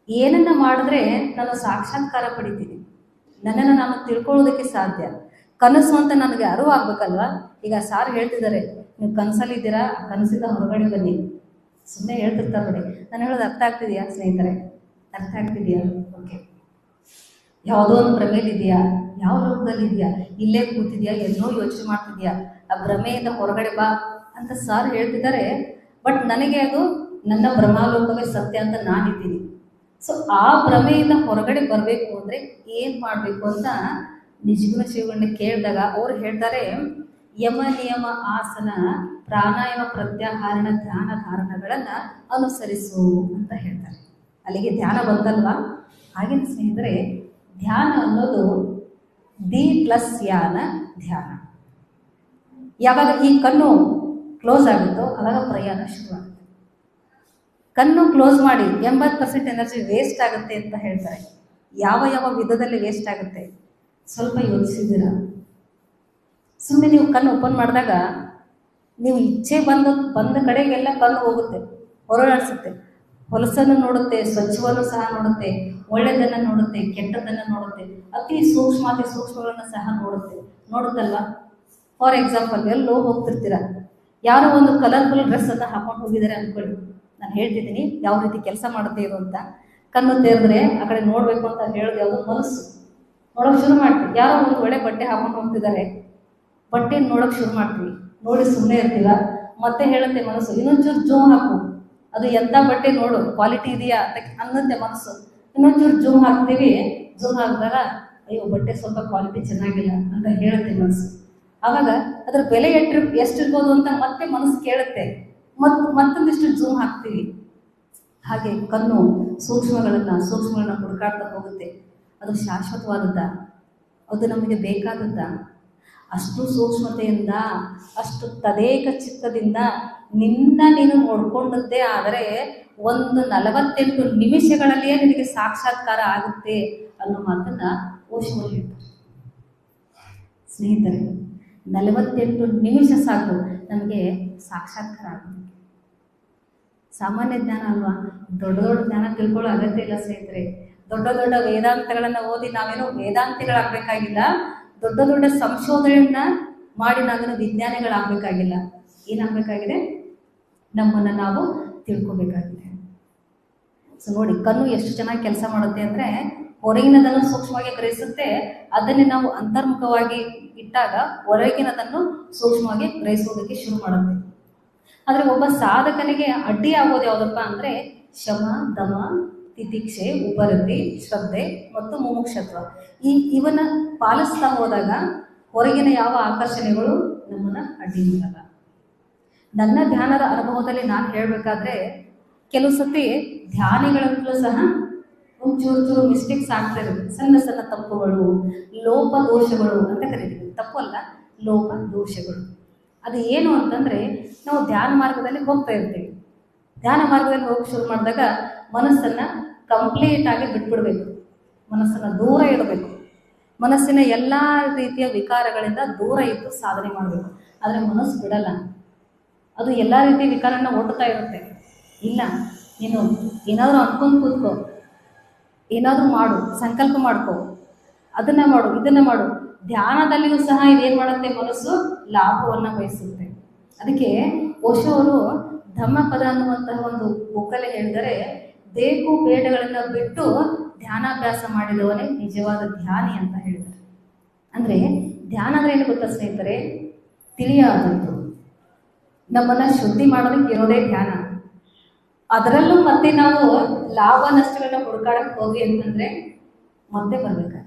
ಏನನ್ನು ಮಾಡಿದ್ರೆ ನಾನು ಸಾಕ್ಷಾತ್ಕಾರ ಪಡಿತೀನಿ, ನನ್ನನ್ನು ನಾನು ತಿಳ್ಕೊಳ್ಳೋದಕ್ಕೆ ಸಾಧ್ಯ? ಕನಸು ಅಂತ ನನಗೆ ಅರಿವು ಆಗ್ಬೇಕಲ್ವ? ಈಗ ಸಾರ್ ಹೇಳ್ತಿದ್ದಾರೆ, ನೀವು ಕನಸಲ್ಲಿದ್ದೀರಾ, ಕನಸಿಂದ ಹೊರಗಡೆ ಬನ್ನಿ. ಸುಮ್ಮನೆ ಹೇಳ್ತಿರ್ತಾರೆ ನೋಡಿ. ನಾನು ಹೇಳೋದು ಅರ್ಥ ಆಗ್ತಿದೆಯಾ ಸ್ನೇಹಿತರೆ? ಅರ್ಥ ಆಗ್ತಿದೆಯಾ? ಓಕೆ. ಯಾವುದೋ ಒಂದು ಭ್ರಮೆಯಲ್ಲಿದೆಯಾ? ಯಾವ ಲೋಕದಲ್ಲಿದೆಯಾ? ಇಲ್ಲೇ ಕೂತಿದೆಯಾ? ಎಲ್ಲೋ ಯೋಚನೆ ಮಾಡ್ತಿದ್ಯಾ? ಆ ಭ್ರಮೆಯಿಂದ ಹೊರಗಡೆ ಬಾ ಅಂತ ಸಾರ್ ಹೇಳ್ತಿದ್ದಾರೆ. ಬಟ್ ನನಗೆ ಅದು ನನ್ನ ಭ್ರಮಾಲೋಕವೇ ಸತ್ಯ ಅಂತ ನಾನಿದ್ದೀನಿ. ಸೊ ಆ ಭ್ರಮೆಯಿಂದ ಹೊರಗಡೆ ಬರಬೇಕು ಅಂದರೆ ಏನು ಮಾಡಬೇಕು ಅಂತ ನಿಜಗುಣ ಶಿವಗಣ್ಣ ಕೇಳಿದಾಗ ಅವ್ರು ಹೇಳ್ತಾರೆ, ಯಮ ನಿಯಮ ಆಸನ ಪ್ರಾಣಾಯಾಮ ಪ್ರತ್ಯಾಹಾರ ಧ್ಯಾನ ಧಾರಣೆಗಳನ್ನು ಅನುಸರಿಸು ಅಂತ ಹೇಳ್ತಾರೆ. ಅಲ್ಲಿಗೆ ಧ್ಯಾನ ಬಂತಲ್ವಾ? ಹಾಗೆ ಸ್ನೇಹಿತರೆ, ಧ್ಯಾನ ಅನ್ನೋದು ದಿ ಪ್ಲಸ್ ಯಾನ ಧ್ಯಾನ. ಯಾವಾಗ ಈ ಕಣ್ಣು ಕ್ಲೋಸ್ ಆಗುತ್ತೋ ಆವಾಗ ಪ್ರಯಾಣ ಶುರುವಾಗುತ್ತೆ. ಕಣ್ಣು ಕ್ಲೋಸ್ ಮಾಡಿ 80% ಎನರ್ಜಿ ವೇಸ್ಟ್ ಆಗುತ್ತೆ ಅಂತ ಹೇಳ್ತಾರೆ. ಯಾವ ಯಾವ ವಿಧದಲ್ಲಿ ವೇಸ್ಟ್ ಆಗುತ್ತೆ ಸ್ವಲ್ಪ ಯೋಚಿಸಿದ್ದೀರಾ? ಸುಮ್ಮನೆ ನೀವು ಕಣ್ಣು ಓಪನ್ ಮಾಡಿದಾಗ ನೀವು ಇಚ್ಛೆ ಬಂದ ಕಡೆಗೆಲ್ಲ ಕಣ್ಣು ಹೋಗುತ್ತೆ, ಹೊರಳಾಡಿಸುತ್ತೆ. ಹೊಲಸನ್ನು ನೋಡುತ್ತೆ, ಸ್ವಚ್ಛವನ್ನು ಸಹ ನೋಡುತ್ತೆ, ಒಳ್ಳೆಯದನ್ನು ನೋಡುತ್ತೆ, ಕೆಟ್ಟದ್ದನ್ನು ನೋಡುತ್ತೆ, ಅತಿ ಸೂಕ್ಷ್ಮಗಳನ್ನು ಸಹ ನೋಡುತ್ತಲ್ವ? ಫಾರ್ ಎಕ್ಸಾಂಪಲ್, ಎಲ್ಲೋ ಹೋಗ್ತಿರ್ತೀರ, ಯಾರೋ ಒಂದು ಕಲರ್ಫುಲ್ ಡ್ರೆಸ್ಸನ್ನು ಹಾಕೊಂಡು ಹೋಗಿದ್ದಾರೆ ಅಂದ್ಕೊಳ್ಳಿ. ನಾನು ಹೇಳ್ತಿದ್ದೀನಿ ಯಾವ ರೀತಿ ಕೆಲಸ ಮಾಡುತ್ತೆ ಇದು ಅಂತ. ಕಣ್ಣು ತೆರೆದ್ರೆ ಆ ಕಡೆ ನೋಡಬೇಕು ಅಂತ ಹೇಳೋದು ಯಾವುದು? ಮನಸ್ಸು ನೋಡೋಕೆ ಶುರು ಮಾಡ್ತೀವಿ. ಯಾರೋ ಒಂದು ಒಳ್ಳೆ ಬಟ್ಟೆ ಹಾಕೊಂಡು ಹೋಗ್ತಿದ್ದಾರೆ, ಬಟ್ಟೆ ನೋಡೋಕೆ ಶುರು ಮಾಡ್ತೀವಿ. ನೋಡಿ ಸುಮ್ಮನೆ ಇರ್ತೀವ, ಮತ್ತೆ ಹೇಳುತ್ತೆ ಮನಸ್ಸು, ಇನ್ನೊಂಚೂರು ಜೂಮ್ ಹಾಕು, ಅದು ಎಂಥ ಬಟ್ಟೆ ನೋಡು, ಕ್ವಾಲಿಟಿ ಇದೆಯಾ ಅಂತ ಅನ್ನುತ್ತೆ ಮನಸ್ಸು. ಇನ್ನೊಂಚೂರು ಜೂಮ್ ಹಾಕ್ತೀವಿ, ಜೂಮ್ ಹಾಕಿದಾಗ ಅಯ್ಯೋ ಬಟ್ಟೆ ಸ್ವಲ್ಪ ಕ್ವಾಲಿಟಿ ಚೆನ್ನಾಗಿಲ್ಲ ಅಂತ ಹೇಳುತ್ತೆ ಮನಸ್ಸು. ಆವಾಗ ಅದ್ರ ಬೆಲೆ ಎಷ್ಟಿರ್ಬೋದು ಅಂತ ಮತ್ತೆ ಮನಸ್ಸು ಕೇಳುತ್ತೆ, ಮತ್ತೊಂದಿಷ್ಟು ಜೂಮ್ ಹಾಕ್ತೀವಿ. ಹಾಗೆ ಕಣ್ಣು ಸೂಕ್ಷ್ಮಗಳನ್ನ ಹುಡುಕಾಡ್ತಾ ಹೋಗುತ್ತೆ. ಅದು ಶಾಶ್ವತವಾದದ್ದ? ಅದು ನಮಗೆ ಬೇಕಾದದ್ದ? ಅಷ್ಟು ಸೂಕ್ಷ್ಮತೆಯಿಂದ, ಅಷ್ಟು ತದೇಕ ಚಿತ್ತದಿಂದ ನೀನು ನೋಡ್ಕೊಂಡದ್ದೇ ಆದರೆ 48 ನಿಮಿಷಗಳಲ್ಲಿಯೇ ನಿನಗೆ ಸಾಕ್ಷಾತ್ಕಾರ ಆಗುತ್ತೆ ಅನ್ನೋ ಮಾತನ್ನ ಓಶೋ ಹೇಳ್ತಾರೆ. ಸ್ನೇಹಿತರೆ, 48 ನಿಮಿಷ ಸಾಕು ನಮಗೆ ಸಾಕ್ಷಾತ್ಕಾರ ಆಗುತ್ತೆ. ಸಾಮಾನ್ಯ ಜ್ಞಾನ ಅಲ್ವಾ? ದೊಡ್ಡ ಜ್ಞಾನ ತಿಳ್ಕೊಳ್ಳೋ ಅಗತ್ಯ ಇಲ್ಲ ಸ್ನೇಹಿತರೆ. ದೊಡ್ಡ ವೇದಾಂತಗಳನ್ನು ಓದಿ ನಾವೇನೋ ವೇದಾಂತಿಗಳಾಗಬೇಕಾಗಿಲ್ಲ. ದೊಡ್ಡ ಸಂಶೋಧನೆಯನ್ನ ಮಾಡಿ ನಾವೇನೋ ವಿಜ್ಞಾನಿಗಳಾಗಬೇಕಾಗಿಲ್ಲ. ಏನಾಗಬೇಕಾಗಿದೆ? ನಮ್ಮನ್ನು ನಾವು ತಿಳ್ಕೊಬೇಕಾಗಿದೆ. ಸೊ ನೋಡಿ, ಕಣ್ಣು ಎಷ್ಟು ಚೆನ್ನಾಗಿ ಕೆಲಸ ಮಾಡುತ್ತೆ ಅಂದರೆ, ಹೊರಗಿನದನ್ನು ಸೂಕ್ಷ್ಮವಾಗಿ ಗ್ರಹಿಸುತ್ತೆ. ಅದನ್ನೇ ನಾವು ಅಂತರ್ಮುಖವಾಗಿ ಇಟ್ಟಾಗ ಹೊರಗಿನದನ್ನು ಸೂಕ್ಷ್ಮವಾಗಿ ಗ್ರಹಿಸೋದಕ್ಕೆ ಶುರು ಮಾಡುತ್ತೆ. ಆದರೆ ಒಬ್ಬ ಸಾಧಕನಿಗೆ ಅಡ್ಡಿ ಆಗೋದು ಯಾವುದಪ್ಪ ಅಂದರೆ ಶಮ, ದಮ, ತಿತಿಕ್ಷೆ, ಉಪರತಿ, ಶ್ರದ್ಧೆ ಮತ್ತು ಮುಮುಕ್ಷತ್ವ. ಇವನ್ನ ಪಾಲಿಸ್ತಾ ಹೋದಾಗ ಹೊರಗಿನ ಯಾವ ಆಕರ್ಷಣೆಗಳು ನಮ್ಮನ್ನು ಅಡ್ಡಿ ಮಾಡಲ್ಲ. ನನ್ನ ಧ್ಯಾನದ ಅನುಭವದಲ್ಲಿ ನಾನು ಹೇಳಬೇಕಾದ್ರೆ, ಕೆಲವು ಸತಿ ಧ್ಯಾನಿಗಳಲ್ಲೂ ಸಹ ಚೂರು ಮಿಸ್ಟೇಕ್ಸ್ ಆಗ್ತಾ ಇರುತ್ತೆ. ಸಣ್ಣ ತಪ್ಪುಗಳು, ಲೋಪ ದೋಷಗಳು ಅಂತ ಕರಿತೀವಿ. ತಪ್ಪು ಅಲ್ಲ, ಲೋಪ ದೋಷಗಳು. ಅದು ಏನು ಅಂತಂದರೆ, ನಾವು ಧ್ಯಾನ ಮಾರ್ಗದಲ್ಲಿ ಹೋಗ್ತಾ ಇರ್ತೀವಿ. ಧ್ಯಾನ ಮಾರ್ಗದಲ್ಲಿ ಹೋಗಿ ಶುರು ಮಾಡಿದಾಗ ಮನಸ್ಸನ್ನು ಕಂಪ್ಲೀಟಾಗಿ ಬಿಟ್ಬಿಡ್ಬೇಕು. ಮನಸ್ಸನ್ನು ದೂರ ಇಡಬೇಕು. ಮನಸ್ಸಿನ ಎಲ್ಲ ರೀತಿಯ ವಿಕಾರಗಳಿಂದ ದೂರ ಇದ್ದು ಸಾಧನೆ ಮಾಡಬೇಕು. ಆದರೆ ಮನಸ್ಸು ಬಿಡಲ್ಲ. ಅದು ಎಲ್ಲ ರೀತಿಯ ವಿಕಾರನ ಓಡ್ತಾ ಇರುತ್ತೆ. ಇಲ್ಲ, ನೀನು ಏನಾದರೂ ಅಂದ್ಕೊಂಡು ಕೂತ್ಕೋ, ಏನಾದರೂ ಮಾಡು, ಸಂಕಲ್ಪ ಮಾಡ್ಕೋ, ಅದನ್ನು ಮಾಡು, ಇದನ್ನು ಮಾಡು. ಧ್ಯಾನದಲ್ಲಿಯೂ ಸಹ ಇದೇನು ಮಾಡುತ್ತೆ? ಮನಸ್ಸು ಲಾಭವನ್ನು ಬಯಸುತ್ತೆ. ಅದಕ್ಕೆ ಓಶೋ ಅವರು ಧಮ್ಮಪದ ಅನ್ನುವಂತಹ ಒಂದು ಬುಕ್ಕಲ್ಲಿ ಹೇಳಿದರೆ, ಬೇಕು ಬೇಡಗಳನ್ನು ಬಿಟ್ಟು ಧ್ಯಾನಾಭ್ಯಾಸ ಮಾಡಿದವನೇ ನಿಜವಾದ ಧ್ಯಾನಿ ಅಂತ ಹೇಳಿದ್ದಾರೆ. ಅಂದರೆ ಧ್ಯಾನ ಅಂದರೆ ಏನು ಗೊತ್ತಾ ಸ್ನೇಹಿತರೆ? ತಿಳಿಯಾದದ್ದು. ನಮ್ಮನ್ನು ಶುದ್ಧಿ ಮಾಡೋದಕ್ಕೆ ಇರೋದೇ ಧ್ಯಾನ. ಅದರಲ್ಲೂ ಮತ್ತೆ ನಾವು ಲಾಭ ನಷ್ಟಗಳನ್ನ ಹುಡುಕಾಡಕ್ಕೆ ಹೋಗಿ ಅಂತಂದರೆ ಮತ್ತೆ ಬರಬೇಕಾಗುತ್ತೆ.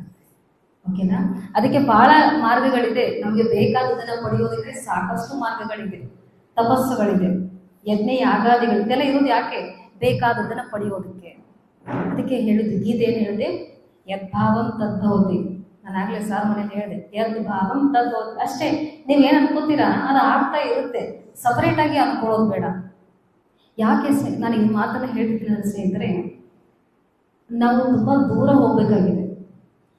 ಓಕೆನಾ? ಅದಕ್ಕೆ ಬಹಳ ಮಾರ್ಗಗಳಿದೆ. ನಮಗೆ ಬೇಕಾದದನ್ನು ಪಡೆಯೋದಕ್ಕೆ ಸಾಕಷ್ಟು ಮಾರ್ಗಗಳಿದೆ, ತಪಸ್ಸುಗಳಿದೆ, ಯಜ್ಞ ಯಾಗಾದಿಗಳು, ಇದೆಲ್ಲ ಇರೋದು ಯಾಕೆ? ಬೇಕಾದದನ್ನು ಪಡೆಯೋದಕ್ಕೆ. ಅದಕ್ಕೆ ಹೇಳಿದ್ದು ಗೀತೆ ಏನು ಹೇಳಿದೆ? ಯದ್ಭಾವಂ ತದ್ಭವತಿ. ನಾನು ಆಗಲೇ ಸಾರ್ ಮನೇಲಿ ಹೇಳಿದೆ, ಯದ್ಭಾವಂ ತದ್ಭವತಿ. ಅಷ್ಟೇ. ನೀವೇನು ಅನ್ಕೋತೀರಾ ಅದು ಆಗ್ತಾ ಇರುತ್ತೆ. ಸಪರೇಟಾಗಿ ಅನ್ಕೊಳ್ಳೋದು ಬೇಡ. ಯಾಕೆ ನಾನು ಈ ಮಾತನ್ನು ಹೇಳ್ತಿದ್ದೀನಿ ಸ್ನೇಹಿತರೆ, ನಾವು ತುಂಬ ದೂರ ಹೋಗಬೇಕಾಗಿದೆ.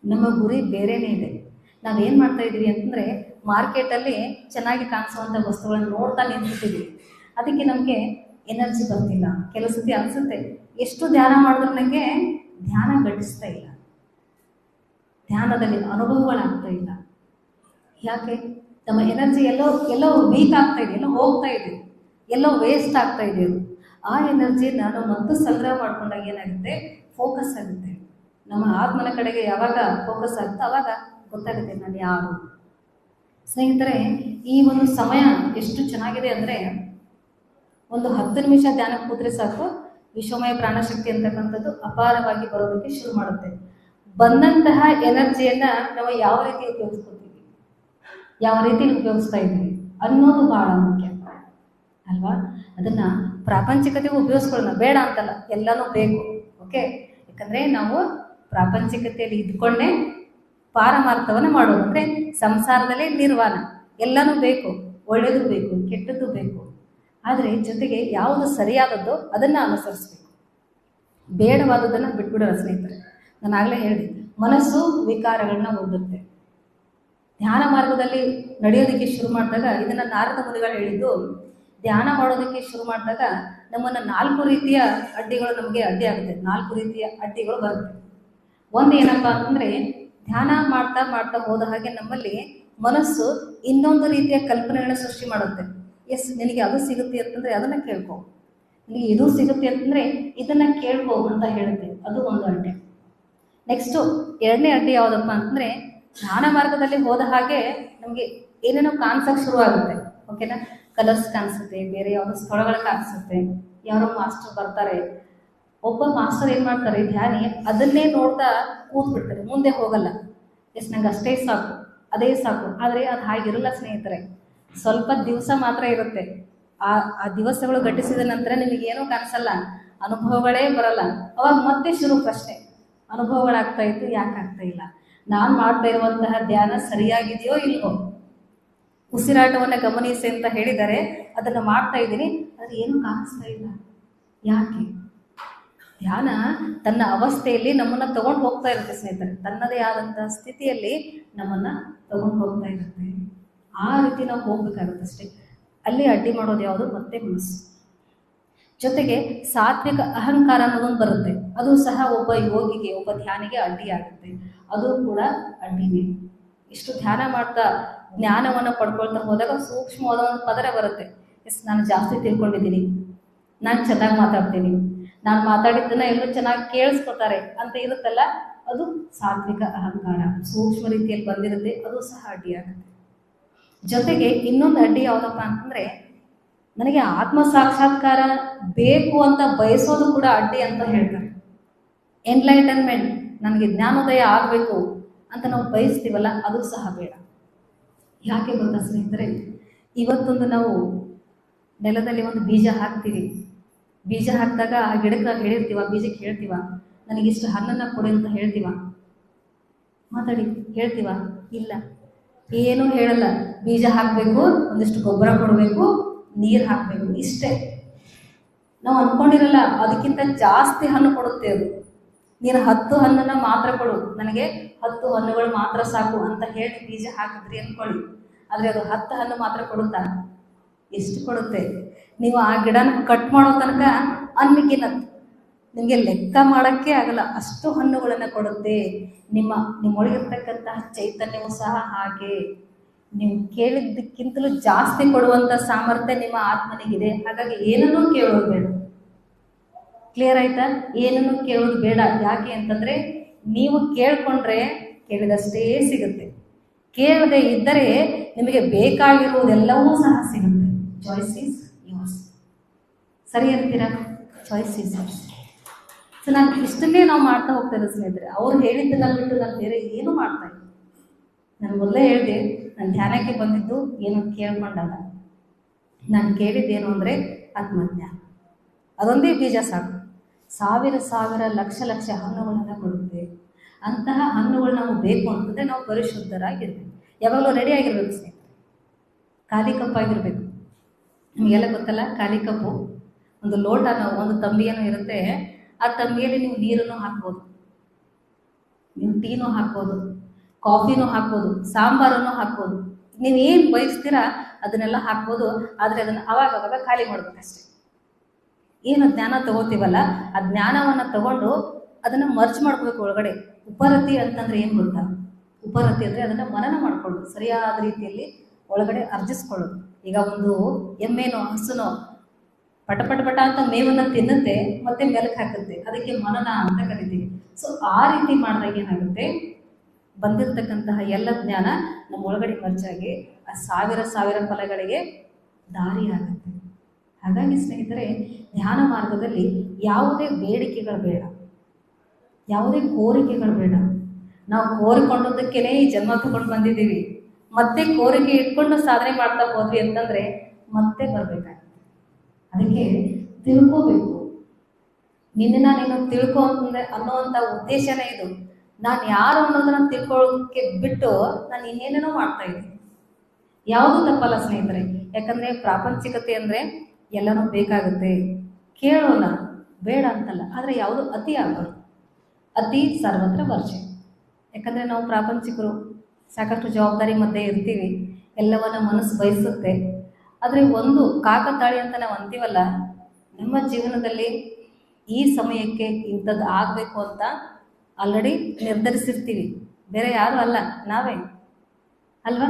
ನಮ್ಮ ಗುರಿ ಬೇರೆಯೇ ಇದೆ. ನಾವೇನು ಮಾಡ್ತಾ ಇದ್ದೀವಿ ಅಂತಂದರೆ, ಮಾರ್ಕೆಟಲ್ಲಿ ಚೆನ್ನಾಗಿ ಕಾಣಿಸುವಂಥ ವಸ್ತುಗಳನ್ನು ನೋಡ್ತಾ ನಿಂತಿದ್ದೀವಿ. ಅದಕ್ಕೆ ನಮಗೆ ಎನರ್ಜಿ ಬರ್ತಿಲ್ಲ. ಕೆಲವು ಸತಿ ಅನಿಸುತ್ತೆ, ಎಷ್ಟು ಧ್ಯಾನ ಮಾಡಿದ್ರು ನನಗೆ ಧ್ಯಾನ ಘಟಿಸ್ತಾ ಇಲ್ಲ, ಧ್ಯಾನದಲ್ಲಿ ಅನುಭವಗಳಾಗ್ತಾ ಇಲ್ಲ. ಯಾಕೆ? ನಮ್ಮ ಎನರ್ಜಿ ಎಲ್ಲೋ ವೀಕ್ ಆಗ್ತಾ ಇದೆ, ಎಲ್ಲೋ ಹೋಗ್ತಾ ಇದೆ, ಎಲ್ಲೋ ವೇಸ್ಟ್ ಆಗ್ತಾ ಇದೆ. ಅದು ಆ ಎನರ್ಜಿಯನ್ನು ನಾವು ಮತ್ತೆ ಸಂಗ್ರಹ ಮಾಡ್ಕೊಂಡಾಗ ಏನಾಗುತ್ತೆ? ಫೋಕಸ್ ಆಗುತ್ತೆ. ನಮ್ಮ ಆತ್ಮನ ಕಡೆಗೆ ಯಾವಾಗ ಫೋಕಸ್ ಆಗುತ್ತೆ ಆವಾಗ ಗೊತ್ತಾಗುತ್ತೆ ನಾನು ಯಾರು. ಸ್ನೇಹಿತರೆ, ಈ ಒಂದು ಸಮಯ ಎಷ್ಟು ಚೆನ್ನಾಗಿದೆ ಅಂದರೆ, ಒಂದು 10 ನಿಮಿಷ ಧ್ಯಾನಕ್ಕೆ ಕೂತ್ರೆ ಸಾಕು, ವಿಶ್ವಮಯ ಪ್ರಾಣಶಕ್ತಿ ಅಂತಕ್ಕಂಥದ್ದು ಅಪಾರವಾಗಿ ಬರೋದಕ್ಕೆ ಶುರು ಮಾಡುತ್ತೆ. ಬಂದಂತಹ ಎನರ್ಜಿಯನ್ನು ನಾವು ಯಾವ ರೀತಿ ಉಪಯೋಗಿಸ್ಕೊತೀವಿ? ಯಾವ ರೀತಿ ಉಪಯೋಗಿಸ್ತಾ ಇದ್ದೀವಿ ಅನ್ನೋದು ಬಹಳ ಮುಖ್ಯ ಅಲ್ವಾ. ಅದನ್ನ ಪ್ರಾಪಂಚಿಕತೆಗೂ ಉಪಯೋಗಿಸ್ಕೊಳ್ಳೋಣ, ಬೇಡ ಅಂತಲ್ಲ, ಎಲ್ಲನೂ ಬೇಕು. ಓಕೆ, ಯಾಕಂದ್ರೆ ನಾವು ಪ್ರಾಪಂಚಿಕತೆಯಲ್ಲಿ ಇದ್ಕೊಂಡೇ ಪಾರಮಾರ್ಥವನ್ನು ಮಾಡೋದು, ಅಂದ್ರೆ ಸಂಸಾರದಲ್ಲೇ ನಿರ್ವಾಣ. ಎಲ್ಲನೂ ಬೇಕು, ಒಳ್ಳೆಯದು ಬೇಕು, ಕೆಟ್ಟದ್ದು ಬೇಕು. ಆದರೆ ಜೊತೆಗೆ ಯಾವುದು ಸರಿಯಾದದ್ದು ಅದನ್ನ ಅನುಸರಿಸ್ಬೇಕು, ಬೇಡವಾದದನ್ನು ಬಿಟ್ಬಿಡೋಣ ಸ್ನೇಹಿತರೆ. ನಾನು ಆಗಲೇ ಹೇಳಿದೆ, ಮನಸ್ಸು ವಿಕಾರಗಳನ್ನ ಹೊಂದುತ್ತೆ. ಧ್ಯಾನ ಮಾರ್ಗದಲ್ಲಿ ನಡೆಯೋದಕ್ಕೆ ಶುರು ಮಾಡಿದಾಗ, ಇದನ್ನ ನಾರದ ಮುನಿಗಳು ಹೇಳಿದ್ದು, ಧ್ಯಾನ ಮಾಡೋದಕ್ಕೆ ಶುರು ಮಾಡಿದಾಗ ನಮ್ಮನ್ನು 4 ರೀತಿಯ ಅಡ್ಡಿಗಳು ನಮಗೆ ಅಡ್ಡಿ ಆಗುತ್ತೆ. 4 ರೀತಿಯ ಅಡ್ಡಿಗಳು ಬರುತ್ತೆ. ಒಂದು ಏನಪ್ಪ ಅಂತಂದ್ರೆ, ಧ್ಯಾನ ಮಾಡ್ತಾ ಮಾಡ್ತಾ ಹೋದ ಹಾಗೆ ನಮ್ಮಲ್ಲಿ ಮನಸ್ಸು ಇನ್ನೊಂದು ರೀತಿಯ ಕಲ್ಪನೆಗಳನ್ನ ಸೃಷ್ಟಿ ಮಾಡುತ್ತೆ. ಎಸ್, ನಿನಗೆ ಅದು ಸಿಗುತ್ತೆ ಅಂತಂದ್ರೆ ಅದನ್ನ ಕೇಳ್ಕೊ, ನಿನಗೆ ಇದು ಸಿಗುತ್ತೆ ಅಂತಂದ್ರೆ ಇದನ್ನ ಕೇಳ್ಕೊ ಅಂತ ಹೇಳುತ್ತೆ. ಅದು ಒಂದು ಅಡ್ಡಿ. ನೆಕ್ಸ್ಟು 2ನೇ ಅಡ್ಡಿ ಯಾವುದಪ್ಪ ಅಂತಂದ್ರೆ, ಧ್ಯಾನ ಮಾರ್ಗದಲ್ಲಿ ಹೋದ ಹಾಗೆ ನಮಗೆ ಏನೇನೋ ಕಾಣಿಸಕ್ಕೆ ಶುರು ಆಗುತ್ತೆ. ಓಕೆನಾ, ಕಲರ್ಸ್ ಕಾಣಿಸುತ್ತೆ, ಬೇರೆ ಯಾವುದೋ ಸ್ಥಳಗಳು ಕಾಣಿಸುತ್ತೆ, ಯಾರೋ ಮಾಸ್ಟರ್ ಬರ್ತಾರೆ. ಒಬ್ಬ ಮಾಸ್ಟರ್ ಏನು ಮಾಡ್ತಾರೆ, ಧ್ಯಾನಿ ಅದನ್ನೇ ನೋಡ್ತಾ ಕೂತ್ಬಿಡ್ತಾರೆ, ಮುಂದೆ ಹೋಗಲ್ಲ. ಎಸ್, ನಂಗೆ ಅಷ್ಟೇ ಸಾಕು, ಅದೇ ಸಾಕು. ಆದರೆ ಅದು ಹಾಗಿರಲ್ಲ ಸ್ನೇಹಿತರೆ. ಸ್ವಲ್ಪ ದಿವಸ ಮಾತ್ರ ಇರುತ್ತೆ. ಆ ದಿವಸಗಳು ಘಟಿಸಿದ ನಂತರ ನಿಮಗೇನೂ ಕಾಣಿಸಲ್ಲ, ಅನುಭವಗಳೇ ಬರಲ್ಲ. ಅವಾಗ ಮತ್ತೆ ಶುರು ಪ್ರಶ್ನೆ, ಅನುಭವಗಳಾಗ್ತಾ ಇತ್ತು, ಯಾಕೆ ಆಗ್ತಾ ಇಲ್ಲ? ನಾನು ಮಾಡ್ತಾ ಇರುವಂತಹ ಧ್ಯಾನ ಸರಿಯಾಗಿದೆಯೋ ಇಲ್ವೋ? ಉಸಿರಾಟವನ್ನು ಗಮನಿಸಿ ಅಂತ ಹೇಳಿದ್ದಾರೆ, ಅದನ್ನು ಮಾಡ್ತಾ ಇದ್ದೀನಿ, ಅದು ಏನು ಕಾಣಿಸ್ತಾ ಇಲ್ಲ. ಯಾಕೆ? ಧ್ಯಾನ ತನ್ನ ಅವಸ್ಥೆಯಲ್ಲಿ ನಮ್ಮನ್ನು ತಗೊಂಡು ಹೋಗ್ತಾ ಇರುತ್ತೆ ಸ್ನೇಹಿತರೆ. ತನ್ನದೇ ಆದಂತಹ ಸ್ಥಿತಿಯಲ್ಲಿ ನಮ್ಮನ್ನು ತಗೊಂಡು ಹೋಗ್ತಾ ಇರುತ್ತೆ. ಆ ರೀತಿ ನಾವು ಹೋಗ್ಬೇಕಾಗುತ್ತೆ ಅಷ್ಟೇ. ಅಲ್ಲಿ ಅಡ್ಡಿ ಮಾಡೋದು ಯಾವುದು? ಮತ್ತೆ ಮನಸ್ಸು. ಜೊತೆಗೆ ಸಾತ್ವಿಕ ಅಹಂಕಾರ ಅನ್ನೋದೊಂದು ಬರುತ್ತೆ. ಅದು ಸಹ ಒಬ್ಬ ಯೋಗಿಗೆ, ಒಬ್ಬ ಧ್ಯಾನಿಗೆ ಅಡ್ಡಿ ಆಗುತ್ತೆ. ಅದು ಕೂಡ ಅಡ್ಡಿನೇ. ಇಷ್ಟು ಧ್ಯಾನ ಮಾಡ್ತಾ ಜ್ಞಾನವನ್ನು ಪಡ್ಕೊಳ್ತಾ ಹೋದಾಗ ಸೂಕ್ಷ್ಮವಾದ ಒಂದು ಪದರ ಬರುತ್ತೆ. ಎಸ್, ನಾನು ಜಾಸ್ತಿ ತಿಳ್ಕೊಂಡಿದ್ದೀನಿ, ನಾನು ಚೆನ್ನಾಗಿ ಮಾತಾಡ್ತೀನಿ, ನಾನು ಮಾತಾಡಿದ್ದನ್ನ ಎಲ್ಲರೂ ಚೆನ್ನಾಗಿ ಕೇಳಿಸ್ಕೊತಾರೆ ಅಂತ ಇರುತ್ತಲ್ಲ, ಅದು ಸಾತ್ವಿಕ ಅಹಂಕಾರ ಸೂಕ್ಷ್ಮ ರೀತಿಯಲ್ಲಿ ಬಂದಿರುತ್ತೆ. ಅದು ಸಹ ಅಡ್ಡಿ ಆಗುತ್ತೆ. ಜೊತೆಗೆ ಇನ್ನೊಂದು ಅಡ್ಡಿ ಯಾವುದಪ್ಪ ಅಂತಂದ್ರೆ, ನನಗೆ ಆತ್ಮ ಸಾಕ್ಷಾತ್ಕಾರ ಬೇಕು ಅಂತ ಬಯಸೋದು ಕೂಡ ಅಡ್ಡಿ ಅಂತ ಹೇಳ್ತಾರೆ. ಎನ್ಲೈಟನ್ಮೆಂಟ್, ನನಗೆ ಜ್ಞಾನೋದಯ ಆಗಬೇಕು ಅಂತ ನಾವು ಬಯಸ್ತೀವಲ್ಲ, ಅದು ಸಹ ಬೇಡ. ಯಾಕೆ ಗೊತ್ತಾ ಸ್ನೇಹಿತರೆ, ಇವತ್ತೊಂದು ನಾವು ನೆಲದಲ್ಲಿ ಒಂದು ಬೀಜ ಹಾಕ್ತೀವಿ. ಬೀಜ ಹಾಕಿದಾಗ ಆ ಗಿಡಕ್ಕೆ ಹೇಳಿರ್ತೀವ, ಬೀಜಕ್ಕೆ ಹೇಳ್ತೀವ, ನನಗಿಷ್ಟು ಹಣ್ಣನ್ನು ಕೊಡಿ ಅಂತ ಹೇಳ್ತೀವ? ಮಾತಾಡಿ ಹೇಳ್ತೀವ? ಇಲ್ಲ, ಏನೂ ಹೇಳಲ್ಲ. ಬೀಜ ಹಾಕಬೇಕು, ಒಂದಿಷ್ಟು ಗೊಬ್ಬರ ಕೊಡಬೇಕು, ನೀರು ಹಾಕಬೇಕು, ಇಷ್ಟೇ. ನಾವು ಅಂದ್ಕೊಂಡಿರಲ್ಲ ಅದಕ್ಕಿಂತ ಜಾಸ್ತಿ ಹಣ್ಣು ಕೊಡುತ್ತೆ ಅದು. ನೀನು 10 ಹಣ್ಣನ್ನು ಮಾತ್ರ ಕೊಡು, ನನಗೆ 10 ಹಣ್ಣುಗಳು ಮಾತ್ರ ಸಾಕು ಅಂತ ಹೇಳಿ ಬೀಜ ಹಾಕಿದ್ರಿ ಅಂದ್ಕೊಳ್ಳಿ. ಆದರೆ ಅದು 10 ಹಣ್ಣು ಮಾತ್ರ ಕೊಡುತ್ತಾ? ಎಷ್ಟು ಕೊಡುತ್ತೆ? ನೀವು ಆ ಗಿಡನ ಕಟ್ ಮಾಡೋ ತನಕ ಅನ್ಮಿಕ್ಕಿನತ್ತು ನಿಮಗೆ ಲೆಕ್ಕ ಮಾಡೋಕ್ಕೆ ಆಗಲ್ಲ, ಅಷ್ಟು ಹಣ್ಣುಗಳನ್ನು ಕೊಡುತ್ತೆ. ನಿಮ್ಮೊಳಗಿರ್ತಕ್ಕಂತಹ ಚೈತನ್ಯವೂ ಸಹ ಹಾಗೆ. ನೀವು ಕೇಳಿದ್ದಕ್ಕಿಂತಲೂ ಜಾಸ್ತಿ ಕೊಡುವಂಥ ಸಾಮರ್ಥ್ಯ ನಿಮ್ಮ ಆತ್ಮನಿಗಿದೆ. ಹಾಗಾಗಿ ಏನನ್ನೂ ಕೇಳೋದು ಬೇಡ. ಕ್ಲಿಯರ್ ಆಯ್ತಾ? ಏನನ್ನೂ ಕೇಳೋದು ಬೇಡ. ಯಾಕೆ ಅಂತಂದರೆ, ನೀವು ಕೇಳ್ಕೊಂಡ್ರೆ ಕೇಳಿದಷ್ಟೇ ಸಿಗುತ್ತೆ. ಕೇಳದೆ ಇದ್ದರೆ ನಿಮಗೆ ಬೇಕಾಗಿರುವುದೆಲ್ಲವೂ ಸಹ ಸಿಗುತ್ತೆ. Choice is yours. ಸರಿ ಅಂತೀರಾ? Choice is yours. ಸೊ ನಾನು ಇಷ್ಟನ್ನೇ ನಾವು ಮಾಡ್ತಾ ಹೋಗ್ತೇವೆ ಸ್ನೇಹಿತರೆ. ಅವ್ರು ಹೇಳಿದ್ದನ್ನ ಬಿಟ್ಟು ನಾನು ಬೇರೆ ಏನೂ ಮಾಡ್ತಾ ಇಲ್ಲ. ನಾನು ಮೊದಲೇ ಹೇಳಿದೆ, ನಾನು ಧ್ಯಾನಕ್ಕೆ ಬಂದಿದ್ದು ಏನು ಕೇಳ್ಕೊಂಡಲ್ಲ. ನಾನು ಕೇಳಿದ್ದೇನು ಅಂದರೆ ಆತ್ಮಜ್ಞಾನ. ಅದೊಂದೇ ಬೀಜ ಸಾಕು. ಸಾವಿರ ಸಾವಿರ ಲಕ್ಷ ಲಕ್ಷ ಹಣ್ಣುಗಳನ್ನು ಕೊಡುತ್ತೆ. ಅಂತಹ ಹಣ್ಣುಗಳು ನಾವು ಬೇಕು ಅಂತಂದರೆ ನಾವು ಪರಿಶುದ್ಧರಾಗಿರ್ಬೇಕು. ಯಾವಾಗಲೂ ರೆಡಿ ಆಗಿರ್ಬೇಕು ಸ್ನೇಹಿತರೆ. ಖಾಲಿ ಕಪ್ಪಾಗಿರ್ಬೇಕು. ನಿಮಗೆಲ್ಲ ಗೊತ್ತಲ್ಲ, ಖಾಲಿ ಕಪ್ಪು ಒಂದು ಲೋಟನೋ ಒಂದು ತಂಬಿಯೇನೋ ಇರುತ್ತೆ. ಆ ತಂಬಿಯಲ್ಲಿ ನೀವು ನೀರನ್ನು ಹಾಕ್ಬೋದು, ನೀವು ಟೀನೂ ಹಾಕ್ಬೋದು, ಕಾಫಿನೂ ಹಾಕ್ಬೋದು, ಸಾಂಬಾರನ್ನು ಹಾಕ್ಬೋದು. ನೀವೇನು ಬಯಸ್ತೀರಾ ಅದನ್ನೆಲ್ಲ ಹಾಕ್ಬೋದು. ಆದರೆ ಅದನ್ನು ಅವಾಗವಾಗ ಖಾಲಿ ಮಾಡ್ಬೇಕಷ್ಟೆ. ಏನು ಜ್ಞಾನ ತಗೋತೀವಲ್ಲ, ಆ ಜ್ಞಾನವನ್ನು ತಗೊಂಡು ಅದನ್ನು ಮರ್ಚ್ ಮಾಡ್ಕೋಬೇಕು ಒಳಗಡೆ. ಉಪರತಿ ಅಂತಂದ್ರೆ ಏನು ಗೊತ್ತಾ? ಉಪರತಿ ಅಂದರೆ ಅದನ್ನು ಮನನ ಮಾಡ್ಕೊಳ್ಳೋದು, ಸರಿಯಾದ ರೀತಿಯಲ್ಲಿ ಒಳಗಡೆ ಅರ್ಜಿಸ್ಕೊಳ್ಳೋದು. ಈಗ ಒಂದು ಎಮ್ಮೆನೋ ಹಸುನೋ ಪಟ ಪಟ ಪಟ ಅಂತ ಮೇವನ್ನು ತಿನ್ನುತ್ತೆ, ಮತ್ತೆ ಮೆಲಕ್ಕೆ ಹಾಕುತ್ತೆ, ಅದಕ್ಕೆ ಮನನ ಅಂತ ಕರಿತೀವಿ. ಸೊ ಆ ರೀತಿ ಮಾಡಿದಾಗ ಏನಾಗುತ್ತೆ, ಬಂದಿರತಕ್ಕಂತಹ ಎಲ್ಲ ಜ್ಞಾನ ನಮ್ಮ ಒಳಗಡೆ ಮರ್ಚಾಗಿ ಆ ಸಾವಿರ ಸಾವಿರ ಫಲಗಳಿಗೆ ದಾರಿ ಆಗುತ್ತೆ. ಹಾಗಾಗಿ ಸ್ನೇಹಿತರೆ, ಧ್ಯಾನ ಮಾರ್ಗದಲ್ಲಿ ಯಾವುದೇ ಬೇಡಿಕೆಗಳು ಬೇಡ, ಯಾವುದೇ ಕೋರಿಕೆಗಳು ಬೇಡ. ನಾವು ಕೋರಿಕೊಂಡದ್ದಕ್ಕೇ ಈ ಜನ್ಮ ತಗೊಂಡು ಬಂದಿದ್ದೀವಿ. ಮತ್ತೆ ಕೋರಿಕೆ ಇಟ್ಕೊಂಡು ಸಾಧನೆ ಮಾಡ್ತಾ ಹೋದ್ವಿ ಅಂತಂದ್ರೆ ಮತ್ತೆ ಬರ್ಬೇಕಾಗುತ್ತೆ. ಅದಕ್ಕೆ ತಿಳ್ಕೋಬೇಕು. ನಿನ್ನ ನೀನು ತಿಳ್ಕೊ ಅಂತಂದ್ರೆ ಅನ್ನೋವಂಥ ಉದ್ದೇಶನೇ ಇದು. ನಾನು ಯಾರು ಅನ್ನೋದನ್ನ ತಿಳ್ಕೊಳ್ಳೋದಕ್ಕೆ ಬಿಟ್ಟು ನಾನು ಇನ್ನೇನೇನೋ ಮಾಡ್ತಾ ಇದ್ದೀನಿ. ಯಾವುದು ತಪ್ಪಲ್ಲ ಸ್ನೇಹಿತರೆ. ಯಾಕಂದ್ರೆ ಪ್ರಾಪಂಚಿಕತೆ ಅಂದ್ರೆ ಎಲ್ಲನೂ ಬೇಕಾಗುತ್ತೆ, ಕೇಳೋಣ, ಬೇಡ ಅಂತಲ್ಲ. ಆದರೆ ಯಾವುದು ಅತಿ ಆಗಬಾರ್ದು. ಅತಿ ಸರ್ವತ್ರ ವರ್ಜೆ. ಯಾಕಂದ್ರೆ ನಾವು ಪ್ರಾಪಂಚಿಕರು, ಸಾಕಷ್ಟು ಜವಾಬ್ದಾರಿ ಮಧ್ಯೆ ಇರ್ತೀವಿ, ಎಲ್ಲವನ್ನ ಮನಸ್ಸು ಬಯಸುತ್ತೆ. ಆದರೆ ಒಂದು ಕಾಕತಾಳಿ ಅಂತ ನಾವು ಅಂತೀವಲ್ಲ, ನಮ್ಮ ಜೀವನದಲ್ಲಿ ಈ ಸಮಯಕ್ಕೆ ಇಂಥದ್ದು ಆಗಬೇಕು ಅಂತ ಆಲ್ರೆಡಿ ನಿರ್ಧರಿಸಿರ್ತೀವಿ. ಬೇರೆ ಯಾರು ಅಲ್ಲ, ನಾವೇ ಅಲ್ವಾ?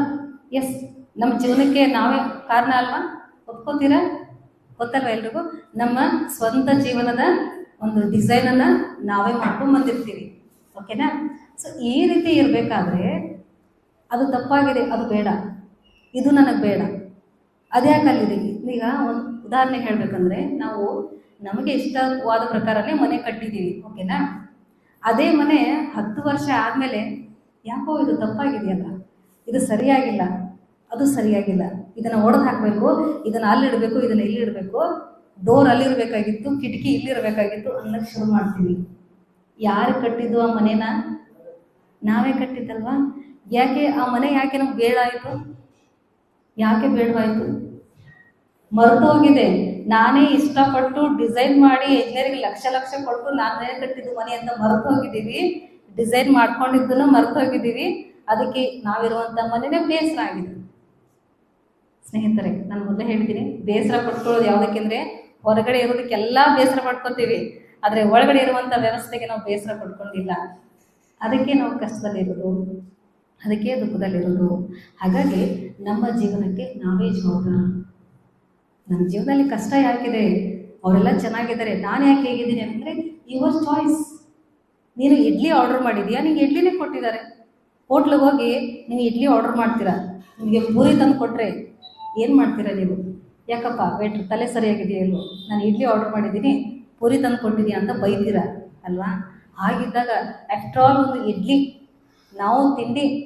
ಎಸ್, ನಮ್ಮ ಜೀವನಕ್ಕೆ ನಾವೇ ಕಾರಣ ಅಲ್ವಾ? ಒಪ್ಕೋತೀರಾ? ಗೊತ್ತಲ್ವ ಎಲ್ರಿಗೂ? ನಮ್ಮ ಸ್ವಂತ ಜೀವನದ ಒಂದು ಡಿಸೈನನ್ನು ನಾವೇ ಮಾಡ್ಕೊಂಡು ಬಂದಿರ್ತೀವಿ. ಓಕೆನಾ? ಸೊ ಈ ರೀತಿ ಇರಬೇಕಾದ್ರೆ ಅದು ತಪ್ಪಾಗಿದೆ, ಅದು ಬೇಡ, ಇದು ನನಗೆ ಬೇಡ, ಅದ್ಯಾಕಲ್ಲಿದೆ. ಈಗ ಒಂದು ಉದಾಹರಣೆ ಹೇಳಬೇಕಂದ್ರೆ, ನಾವು ನಮಗೆ ಇಷ್ಟವಾದ ಪ್ರಕಾರನೇ ಮನೆ ಕಟ್ಟಿದ್ದೀವಿ. ಓಕೆನಾ? ಅದೇ ಮನೆ 10 ವರ್ಷ ಆದಮೇಲೆ ಯಾಕೋ ಇದು ತಪ್ಪಾಗಿದೆಯಲ್ಲ, ಇದು ಸರಿಯಾಗಿಲ್ಲ, ಅದು ಸರಿಯಾಗಿಲ್ಲ, ಇದನ್ನು ಒಡೆದು ಹಾಕಬೇಕು, ಇದನ್ನು ಅಲ್ಲಿಡಬೇಕು, ಇದನ್ನು ಇಲ್ಲಿಡಬೇಕು, ಡೋರ್ ಅಲ್ಲಿರಬೇಕಾಗಿತ್ತು, ಕಿಟಕಿ ಇಲ್ಲಿರಬೇಕಾಗಿತ್ತು ಅನ್ನೋಕ್ಕೆ ಶುರು ಮಾಡ್ತೀವಿ. ಯಾರು ಕಟ್ಟಿದ್ದು ಆ ಮನೇನ? ನಾವೇ ಕಟ್ಟಿದ್ದಲ್ವಾ? ಯಾಕೆ ಆ ಮನೆ ಯಾಕೆ ನಮ್ಗೆ ಬೇಡ ಆಯಿತು? ಯಾಕೆ ಬೇಡವಾಯಿತು? ಮರೆತೋಗಿದೆ. ನಾನೇ ಇಷ್ಟಪಟ್ಟು ಡಿಸೈನ್ ಮಾಡಿ ಇಂಜಿನಿಯರಿಂಗ್ ಲಕ್ಷ ಲಕ್ಷ ಕೊಟ್ಟು ನಾನೇ ಕಟ್ಟಿದ್ದು ಮನೆ ಅಂತ ಮರೆತು ಹೋಗಿದ್ದೀವಿ. ಡಿಸೈನ್ ಮಾಡ್ಕೊಂಡಿದ್ದನ್ನು ಮರೆತು ಹೋಗಿದ್ದೀವಿ. ಅದಕ್ಕೆ ನಾವಿರುವಂಥ ಮನೆನೇ ಬೇಸರ ಆಗಿದೆ. ಸ್ನೇಹಿತರೆ, ನಾನು ಮೊದಲೇ ಹೇಳ್ತೀನಿ, ಬೇಸರ ಪಡ್ಕೊಳ್ಳೋದು ಯಾವುದಕ್ಕೆಂದರೆ ಹೊರಗಡೆ ಇರೋದಕ್ಕೆಲ್ಲ ಬೇಸರ ಪಡ್ಕೊತೀವಿ, ಆದರೆ ಒಳಗಡೆ ಇರುವಂಥ ವ್ಯವಸ್ಥೆಗೆ ನಾವು ಬೇಸರ ಪಡ್ಕೊಂಡಿಲ್ಲ. ಅದಕ್ಕೆ ನಾವು ಕಷ್ಟದಲ್ಲಿರೋದು, ಅದಕ್ಕೆ ದುಃಖದಲ್ಲಿರೋದು. ಹಾಗಾಗಿ ನಮ್ಮ ಜೀವನಕ್ಕೆ ನಾವೇ ಜವಾಬ್ದಾರ. ನನ್ನ ಜೀವನದಲ್ಲಿ ಕಷ್ಟ ಯಾಕಿದೆ, ಅವರೆಲ್ಲ ಚೆನ್ನಾಗಿದ್ದಾರೆ, ನಾನು ಯಾಕೆ ಹೇಗಿದ್ದೀನಿ ಅಂದರೆ ಯುವರ್ ಚಾಯ್ಸ್. ನೀನು ಇಡ್ಲಿ ಆರ್ಡರ್ ಮಾಡಿದೀಯಾ, ನಿಂಗೆ ಇಡ್ಲಿನೇ ಕೊಟ್ಟಿದ್ದಾರೆ. ಹೋಟ್ಲಿಗೆ ಹೋಗಿ ನೀವು ಇಡ್ಲಿ ಆರ್ಡರ್ ಮಾಡ್ತೀರಾ, ನಿಮಗೆ ಪೂರಿ ತಂದು ಕೊಟ್ಟರೆ ಏನು ಮಾಡ್ತೀರಾ ನೀವು? ಯಾಕಪ್ಪ ವೇಟ್ರ್ ತಲೆ ಸರಿಯಾಗಿದೆಯಾ ಇಲ್ವೋ, ನಾನು ಇಡ್ಲಿ ಆರ್ಡರ್ ಮಾಡಿದ್ದೀನಿ ಪೂರಿ ತಂದು ಕೊಟ್ಟಿದ್ದೀಯಾ ಅಂತ ಬೈತೀರಾ ಅಲ್ವಾ? ಹಾಗಿದ್ದಾಗ ಆಫ್ಟರ್ ಆಲ್ ಒಂದು ಇಡ್ಲಿ ನಾವು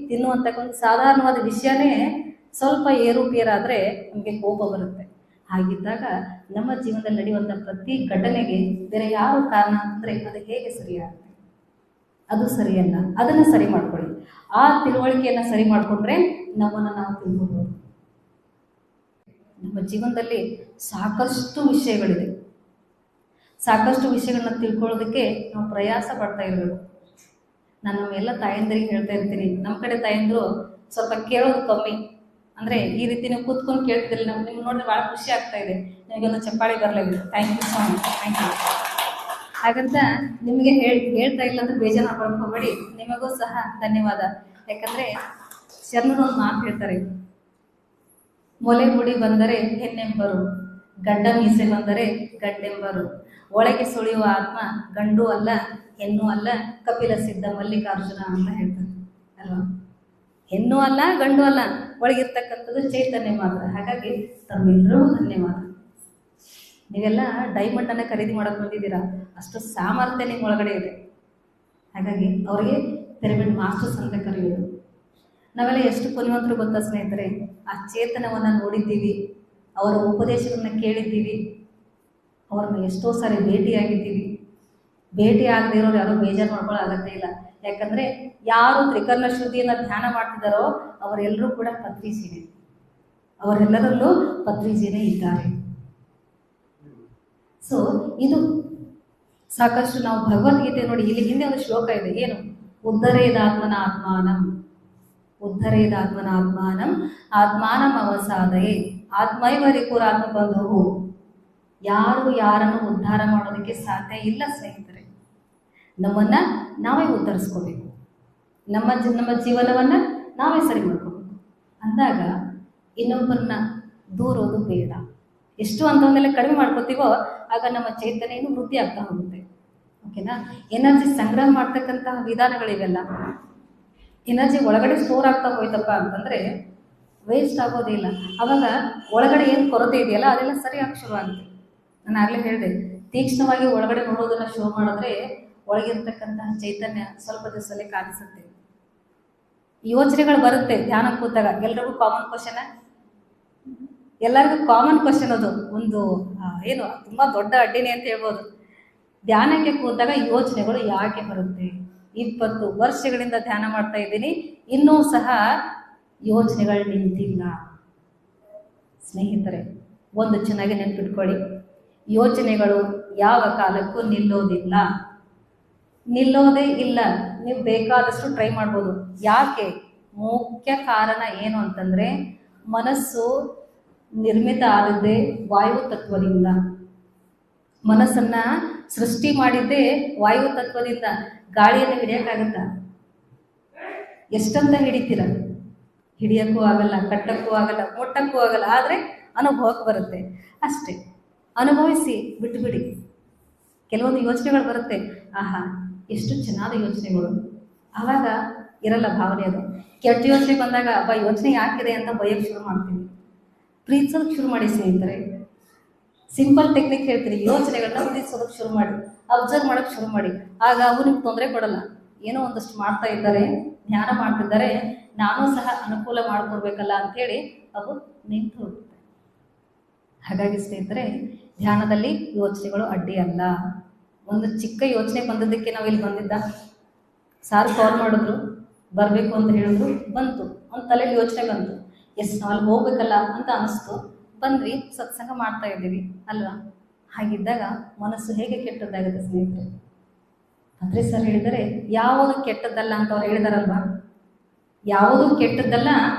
ತಿನ್ನುವಂಥ ಒಂದು ಸಾಧಾರಣವಾದ ವಿಷಯನೇ ಸ್ವಲ್ಪ ಏರುಪೇರಾದರೆ ನಮಗೆ ಕೋಪ ಬರುತ್ತೆ. ಹಾಗಿದ್ದಾಗ ನಮ್ಮ ಜೀವನದಲ್ಲಿ ನಡೆಯುವಂಥ ಪ್ರತಿ ಘಟನೆಗೆ ಬೇರೆ ಯಾರು ಕಾರಣ ಅಂದರೆ ಅದು ಹೇಗೆ ಸರಿಯಾಗುತ್ತೆ? ಅದು ಸರಿಯಲ್ಲ. ಅದನ್ನು ಸರಿ ಮಾಡ್ಕೊಳ್ಳಿ. ಆ ತಿಳುವಳಿಕೆಯನ್ನು ಸರಿ ಮಾಡಿಕೊಂಡ್ರೆ ನಮ್ಮನ್ನು ನಾವು ತಿಳ್ಕೊಬೋದು. ನಮ್ಮ ಜೀವನದಲ್ಲಿ ಸಾಕಷ್ಟು ವಿಷಯಗಳಿದೆ. ಸಾಕಷ್ಟು ವಿಷಯಗಳನ್ನ ತಿಳ್ಕೊಳ್ಳೋದಕ್ಕೆ ನಾವು ಪ್ರಯಾಸ ಪಡ್ತಾ ಇರಬೇಕು. ನಾನು ನಮ್ಮೆಲ್ಲ ತಾಯಂದಿರಿಗೆ ಹೇಳ್ತಾ ಇರ್ತೀನಿ, ನಮ್ಮ ಕಡೆ ತಾಯಂದಿರು ಸ್ವಲ್ಪ ಕೇಳೋದು ಕಮ್ಮಿ. ಅಂದರೆ ಈ ರೀತಿ ನೀವು ಕೂತ್ಕೊಂಡು ಕೇಳ್ತಿದ್ದಿಲ್ಲ, ನಿಮ್ಗೆ ನೋಡಿದ್ರೆ ಭಾಳ ಖುಷಿ ಆಗ್ತಾ ಇದೆ. ನಿಮಗೊಂದು ಚಪ್ಪಾಳಿ ಬರಲಿಲ್ಲ. Thank you so much, thank you. ಹಾಗಂತ ನಿಮಗೆ ಹೇಳ್ತಾ ಇಲ್ಲ ಅಂತ ಬೇಜಾರು ಮಾಡ್ಕೊಬೇಡಿ, ನಿಮಗೂ ಸಹ ಧನ್ಯವಾದ. ಯಾಕಂದರೆ ಶರಣರೊಂದು ಮಾತು ಹೇಳ್ತಾರೆ, ಮೊಲೆ ಮುಡಿ ಬಂದರೆ ಹೆಣ್ಣೆಂಬರು, ಗಡ್ಡ ಮೀಸೆ ಬಂದರೆ ಗಂಡೆಂಬರು, ಒಳಗೆ ಸುಳಿಯುವ ಆತ್ಮ ಗಂಡು ಅಲ್ಲ ಹೆಣ್ಣು ಅಲ್ಲ, ಕಪಿಲ ಸಿದ್ಧ ಮಲ್ಲಿಕಾರ್ಜುನ ಅಂತ ಹೇಳ್ತಾರೆ ಅಲ್ವಾ? ಹೆಣ್ಣು ಅಲ್ಲ ಗಂಡು ಅಲ್ಲ, ಒಳಗಿರ್ತಕ್ಕಂಥದ್ದು ಚೈತನ್ಯ ಮಾತ್ರ. ಹಾಗಾಗಿ ತಮ್ಮೆಲ್ಲರಿಗೂ ಧನ್ಯವಾದ. ನೀವೆಲ್ಲ ಡೈಮಂಡನ್ನು ಖರೀದಿ ಮಾಡೋಕೆ ಬಂದಿದ್ದೀರಾ, ಅಷ್ಟು ಸಾಮರ್ಥ್ಯ ನಿಮ್ಮ ಒಳಗಡೆ ಇದೆ. ಹಾಗಾಗಿ ಅವರಿಗೆ ಪಿರಮಿಡ್ ಮಾಸ್ಟರ್ಸ್ ಅಂತ ಕರೆಯೋದು. ನಾವೆಲ್ಲ ಎಷ್ಟು ಪುಣ್ಯವಂತರು ಗೊತ್ತಾ ಸ್ನೇಹಿತರೆ? ಆ ಚೇತನವನ್ನು ನೋಡಿದ್ದೀವಿ, ಅವರ ಉಪದೇಶಗಳನ್ನ ಕೇಳಿದ್ದೀವಿ, ಅವ್ರನ್ನ ಎಷ್ಟೋ ಸಾರಿ ಭೇಟಿಯಾಗಿದ್ದೀವಿ. ಭೇಟಿ ಆಗದೆ ಇರೋರು ಯಾರೂ ಬೇಜಾರು ಮಾಡ್ಕೊಳ್ಳೋ ಅಗತ್ಯ ಇಲ್ಲ. ಯಾಕಂದರೆ ಯಾರು ತ್ರಿಕರ್ಣ ಶುದ್ಧಿಯನ್ನು ಧ್ಯಾನ ಮಾಡ್ತಿದ್ದಾರೋ ಅವರೆಲ್ಲರೂ ಕೂಡ ಪತ್ರಿಜೀನೇ, ಅವರೆಲ್ಲರಲ್ಲೂ ಪತ್ರಿಜೀನೇ ಇದ್ದಾರೆ. ಸೊ ಇದು ಸಾಕಷ್ಟು ನಾವು ಭಗವದ್ಗೀತೆ ನೋಡಿ, ಇಲ್ಲಿ ಹಿಂದೆ ಒಂದು ಶ್ಲೋಕ ಇದೆ, ಏನು? ಉದ್ಧರೇದಾತ್ಮನ ಆತ್ಮಾನಂ, ಉದ್ಧರೇದಾತ್ಮನ ಆತ್ಮಾನಂ ಆತ್ಮಾನಂ ಅವಸಾದಯೇ ಆತ್ಮೈವ ರಿಪುರಾತ್ಮ ಬಂಧುವು. ಯಾರು ಯಾರನ್ನು ಉದ್ಧಾರ ಮಾಡೋದಕ್ಕೆ ಸಾಧ್ಯ ಇಲ್ಲ ಸ್ನೇಹಿತರೆ. ನಮ್ಮನ್ನು ನಾವೇ ಉದ್ಧರಿಸ್ಕೋಬೇಕು, ನಮ್ಮ ಜೀವನವನ್ನು ನಾವೇ ಸರಿ ಮಾಡ್ಕೋಬೇಕು. ಅಂದಾಗ ಇನ್ನೊಬ್ಬರನ್ನ ದೂರೋದು ಬೇಡ. ಎಷ್ಟು ಅಂತವನ್ನೆಲ್ಲ ಕಡಿಮೆ ಮಾಡ್ಕೋತೀವೋ ಆಗ ನಮ್ಮ ಚೈತನ್ಯ ಇನ್ನೂ ವೃದ್ಧಿ ಆಗ್ತಾ ಹೋಗುತ್ತೆ. ಓಕೆನಾ? ಎನರ್ಜಿ ಸಂಗ್ರಹ ಮಾಡ್ತಕ್ಕಂತಹ ವಿಧಾನಗಳಿವೆಲ್ಲ. ಎನರ್ಜಿ ಒಳಗಡೆ ಸ್ಟೋರ್ ಆಗ್ತಾ ಹೋಯ್ತಪ್ಪ ಅಂತಂದರೆ ವೇಸ್ಟ್ ಆಗೋದಿಲ್ಲ. ಆವಾಗ ಒಳಗಡೆ ಏನು ಕೊರತೆ ಇದೆಯಲ್ಲ ಅದೆಲ್ಲ ಸರಿಯಾಗಿ ಶುರು ಆಗುತ್ತೆ. ನಾನು ಆಗಲೇ ಹೇಳಿದೆ, ತೀಕ್ಷ್ಣವಾಗಿ ಒಳಗಡೆ ನೋಡೋದನ್ನು ಶುರು ಮಾಡಿದ್ರೆ ಒಳಗಿರ್ತಕ್ಕಂತಹ ಚೈತನ್ಯ ಸ್ವಲ್ಪ ದಿವಸದಲ್ಲೇ ಕಾಣಿಸುತ್ತೆ. ಯೋಚನೆಗಳು ಬರುತ್ತೆ ಧ್ಯಾನ ಕೂತಾಗ. ಎಲ್ರಿಗೂ ಕಾಮನ್ ಕ್ವಶನ್, ಎಲ್ಲರಿಗೂ ಕಾಮನ್ ಕ್ವಶನ್ ಅದು. ಒಂದು ಏನು ತುಂಬ ದೊಡ್ಡ ಅಡ್ಡಿನೇ ಅಂತ ಹೇಳ್ಬೋದು. ಧ್ಯಾನಕ್ಕೆ ಕೂತಾಗ ಯೋಚನೆಗಳು ಯಾಕೆ ಬರುತ್ತೆ? 20 ವರ್ಷಗಳಿಂದ ಧ್ಯಾನ ಮಾಡ್ತಾ ಇದ್ದೀನಿ, ಇನ್ನೂ ಸಹ ಯೋಚನೆಗಳು ನಿಂತಿಲ್ಲ. ಸ್ನೇಹಿತರೆ, ಒಂದು ಚೆನ್ನಾಗಿ ನೆನ್ಪಿಟ್ಕೊಳ್ಳಿ, ಯೋಚನೆಗಳು ಯಾವ ಕಾಲಕ್ಕೂ ನಿಲ್ಲೋದಿಲ್ಲ, ನಿಲ್ಲೋದೇ ಇಲ್ಲ. ನೀವು ಬೇಕಾದಷ್ಟು ಟ್ರೈ ಮಾಡ್ಬೋದು. ಯಾಕೆ? ಮುಖ್ಯ ಕಾರಣ ಏನು ಅಂತಂದರೆ, ಮನಸ್ಸು ನಿರ್ಮಿತ ಆದದ್ದೇ ವಾಯು ತತ್ವದಿಂದ. ಮನಸ್ಸನ್ನ ಸೃಷ್ಟಿ ಮಾಡಿದ್ದೇ ವಾಯು ತತ್ವದಿಂದ. ಗಾಳಿಯನ್ನು ಹಿಡಿಯೋಕ್ಕಾಗತ್ತ? ಎಷ್ಟಂತ ಹಿಡಿತೀರ? ಹಿಡಿಯೋಕ್ಕೂ ಆಗಲ್ಲ, ಕಟ್ಟಕ್ಕೂ ಆಗಲ್ಲ, ಮುಟ್ಟಕ್ಕೂ ಆಗಲ್ಲ. ಆದರೆ ಅನುಭವಕ್ಕೆ ಬರುತ್ತೆ ಅಷ್ಟೇ. ಅನುಭವಿಸಿ ಬಿಟ್ಟುಬಿಡಿ. ಕೆಲವೊಂದು ಯೋಚನೆಗಳು ಬರುತ್ತೆ, ಆಹಾ ಎಷ್ಟು ಚೆನ್ನಾದ ಯೋಚನೆಗಳು, ಆವಾಗ ಇರಲ್ಲ ಭಾವನೆ. ಅದು ಕೆಟ್ಟ ಯೋಚನೆ ಬಂದಾಗ ಯೋಚನೆ ಯಾಕಿದೆ ಅಂತ ಬಯಕ್ಕೆ ಶುರು ಮಾಡ್ತೀವಿ. ಪ್ರೀತಿಸೋದಕ್ಕೆ ಶುರು ಮಾಡಿ ಸ್ನೇಹಿತರೆ. ಸಿಂಪಲ್ ಟೆಕ್ನಿಕ್ ಹೇಳ್ತೀನಿ, ಯೋಚನೆಗಳನ್ನ ಪ್ರೀತಿಸೋದಕ್ಕೆ ಶುರು ಮಾಡಿ, ಅಬ್ಸರ್ವ್ ಮಾಡೋಕ್ಕೆ ಶುರು ಮಾಡಿ. ಆಗ ಅವು ನಿಮ್ಗೆ ತೊಂದರೆ ಕೊಡಲ್ಲ. ಏನೋ ಒಂದಷ್ಟು ಮಾಡ್ತಾ ಇದ್ದಾರೆ, ಧ್ಯಾನ ಮಾಡ್ತಿದ್ದಾರೆ, ನಾನು ಸಹ ಅನುಕೂಲ ಮಾಡಿಕೊಡ್ಬೇಕಲ್ಲ ಅಂಥೇಳಿ ಅವು ನಿಂತು ಹೋಗುತ್ತೆ. ಹಾಗಾಗಿ ಸ್ನೇಹಿತರೆ, ಧ್ಯಾನದಲ್ಲಿ ಯೋಚನೆಗಳು ಅಡ್ಡಿ ಅಲ್ಲ. ಒಂದು ಚಿಕ್ಕ ಯೋಚನೆ ಬಂದಿದ್ದಕ್ಕೆ ನಾವು ಇಲ್ಲಿ ಬಂದಿದ್ದ, ಸಾರ್ ಕಾಲ್ ಮಾಡಿದ್ರು, ಬರಬೇಕು ಅಂತ ಹೇಳಿದ್ರು, ಬಂತು. ಒಂದು ತಲೆಯಲ್ಲಿ ಯೋಚನೆ ಬಂತು, ಎಸ್ ನಾವು ಅಲ್ಲಿ ಹೋಗ್ಬೇಕಲ್ಲ ಅಂತ ಅನಿಸ್ತು, ಬಂದ್ವಿ, ಸತ್ಸಂಗ ಮಾಡ್ತಾ ಇದ್ದೀವಿ ಅಲ್ವಾ? ಹಾಗಿದ್ದಾಗ ಮನಸ್ಸು ಹೇಗೆ ಕೆಟ್ಟದ್ದಾಗುತ್ತೆ ಸ್ನೇಹಿತರೆ? ಅಂದರೆ ಸರ್ ಹೇಳಿದರೆ ಯಾವುದು ಕೆಟ್ಟದ್ದಲ್ಲ ಅಂತ ಅವ್ರು ಹೇಳಿದಾರಲ್ವಾ? ಯಾವುದು ಕೆಟ್ಟದ್ದಲ್ಲ,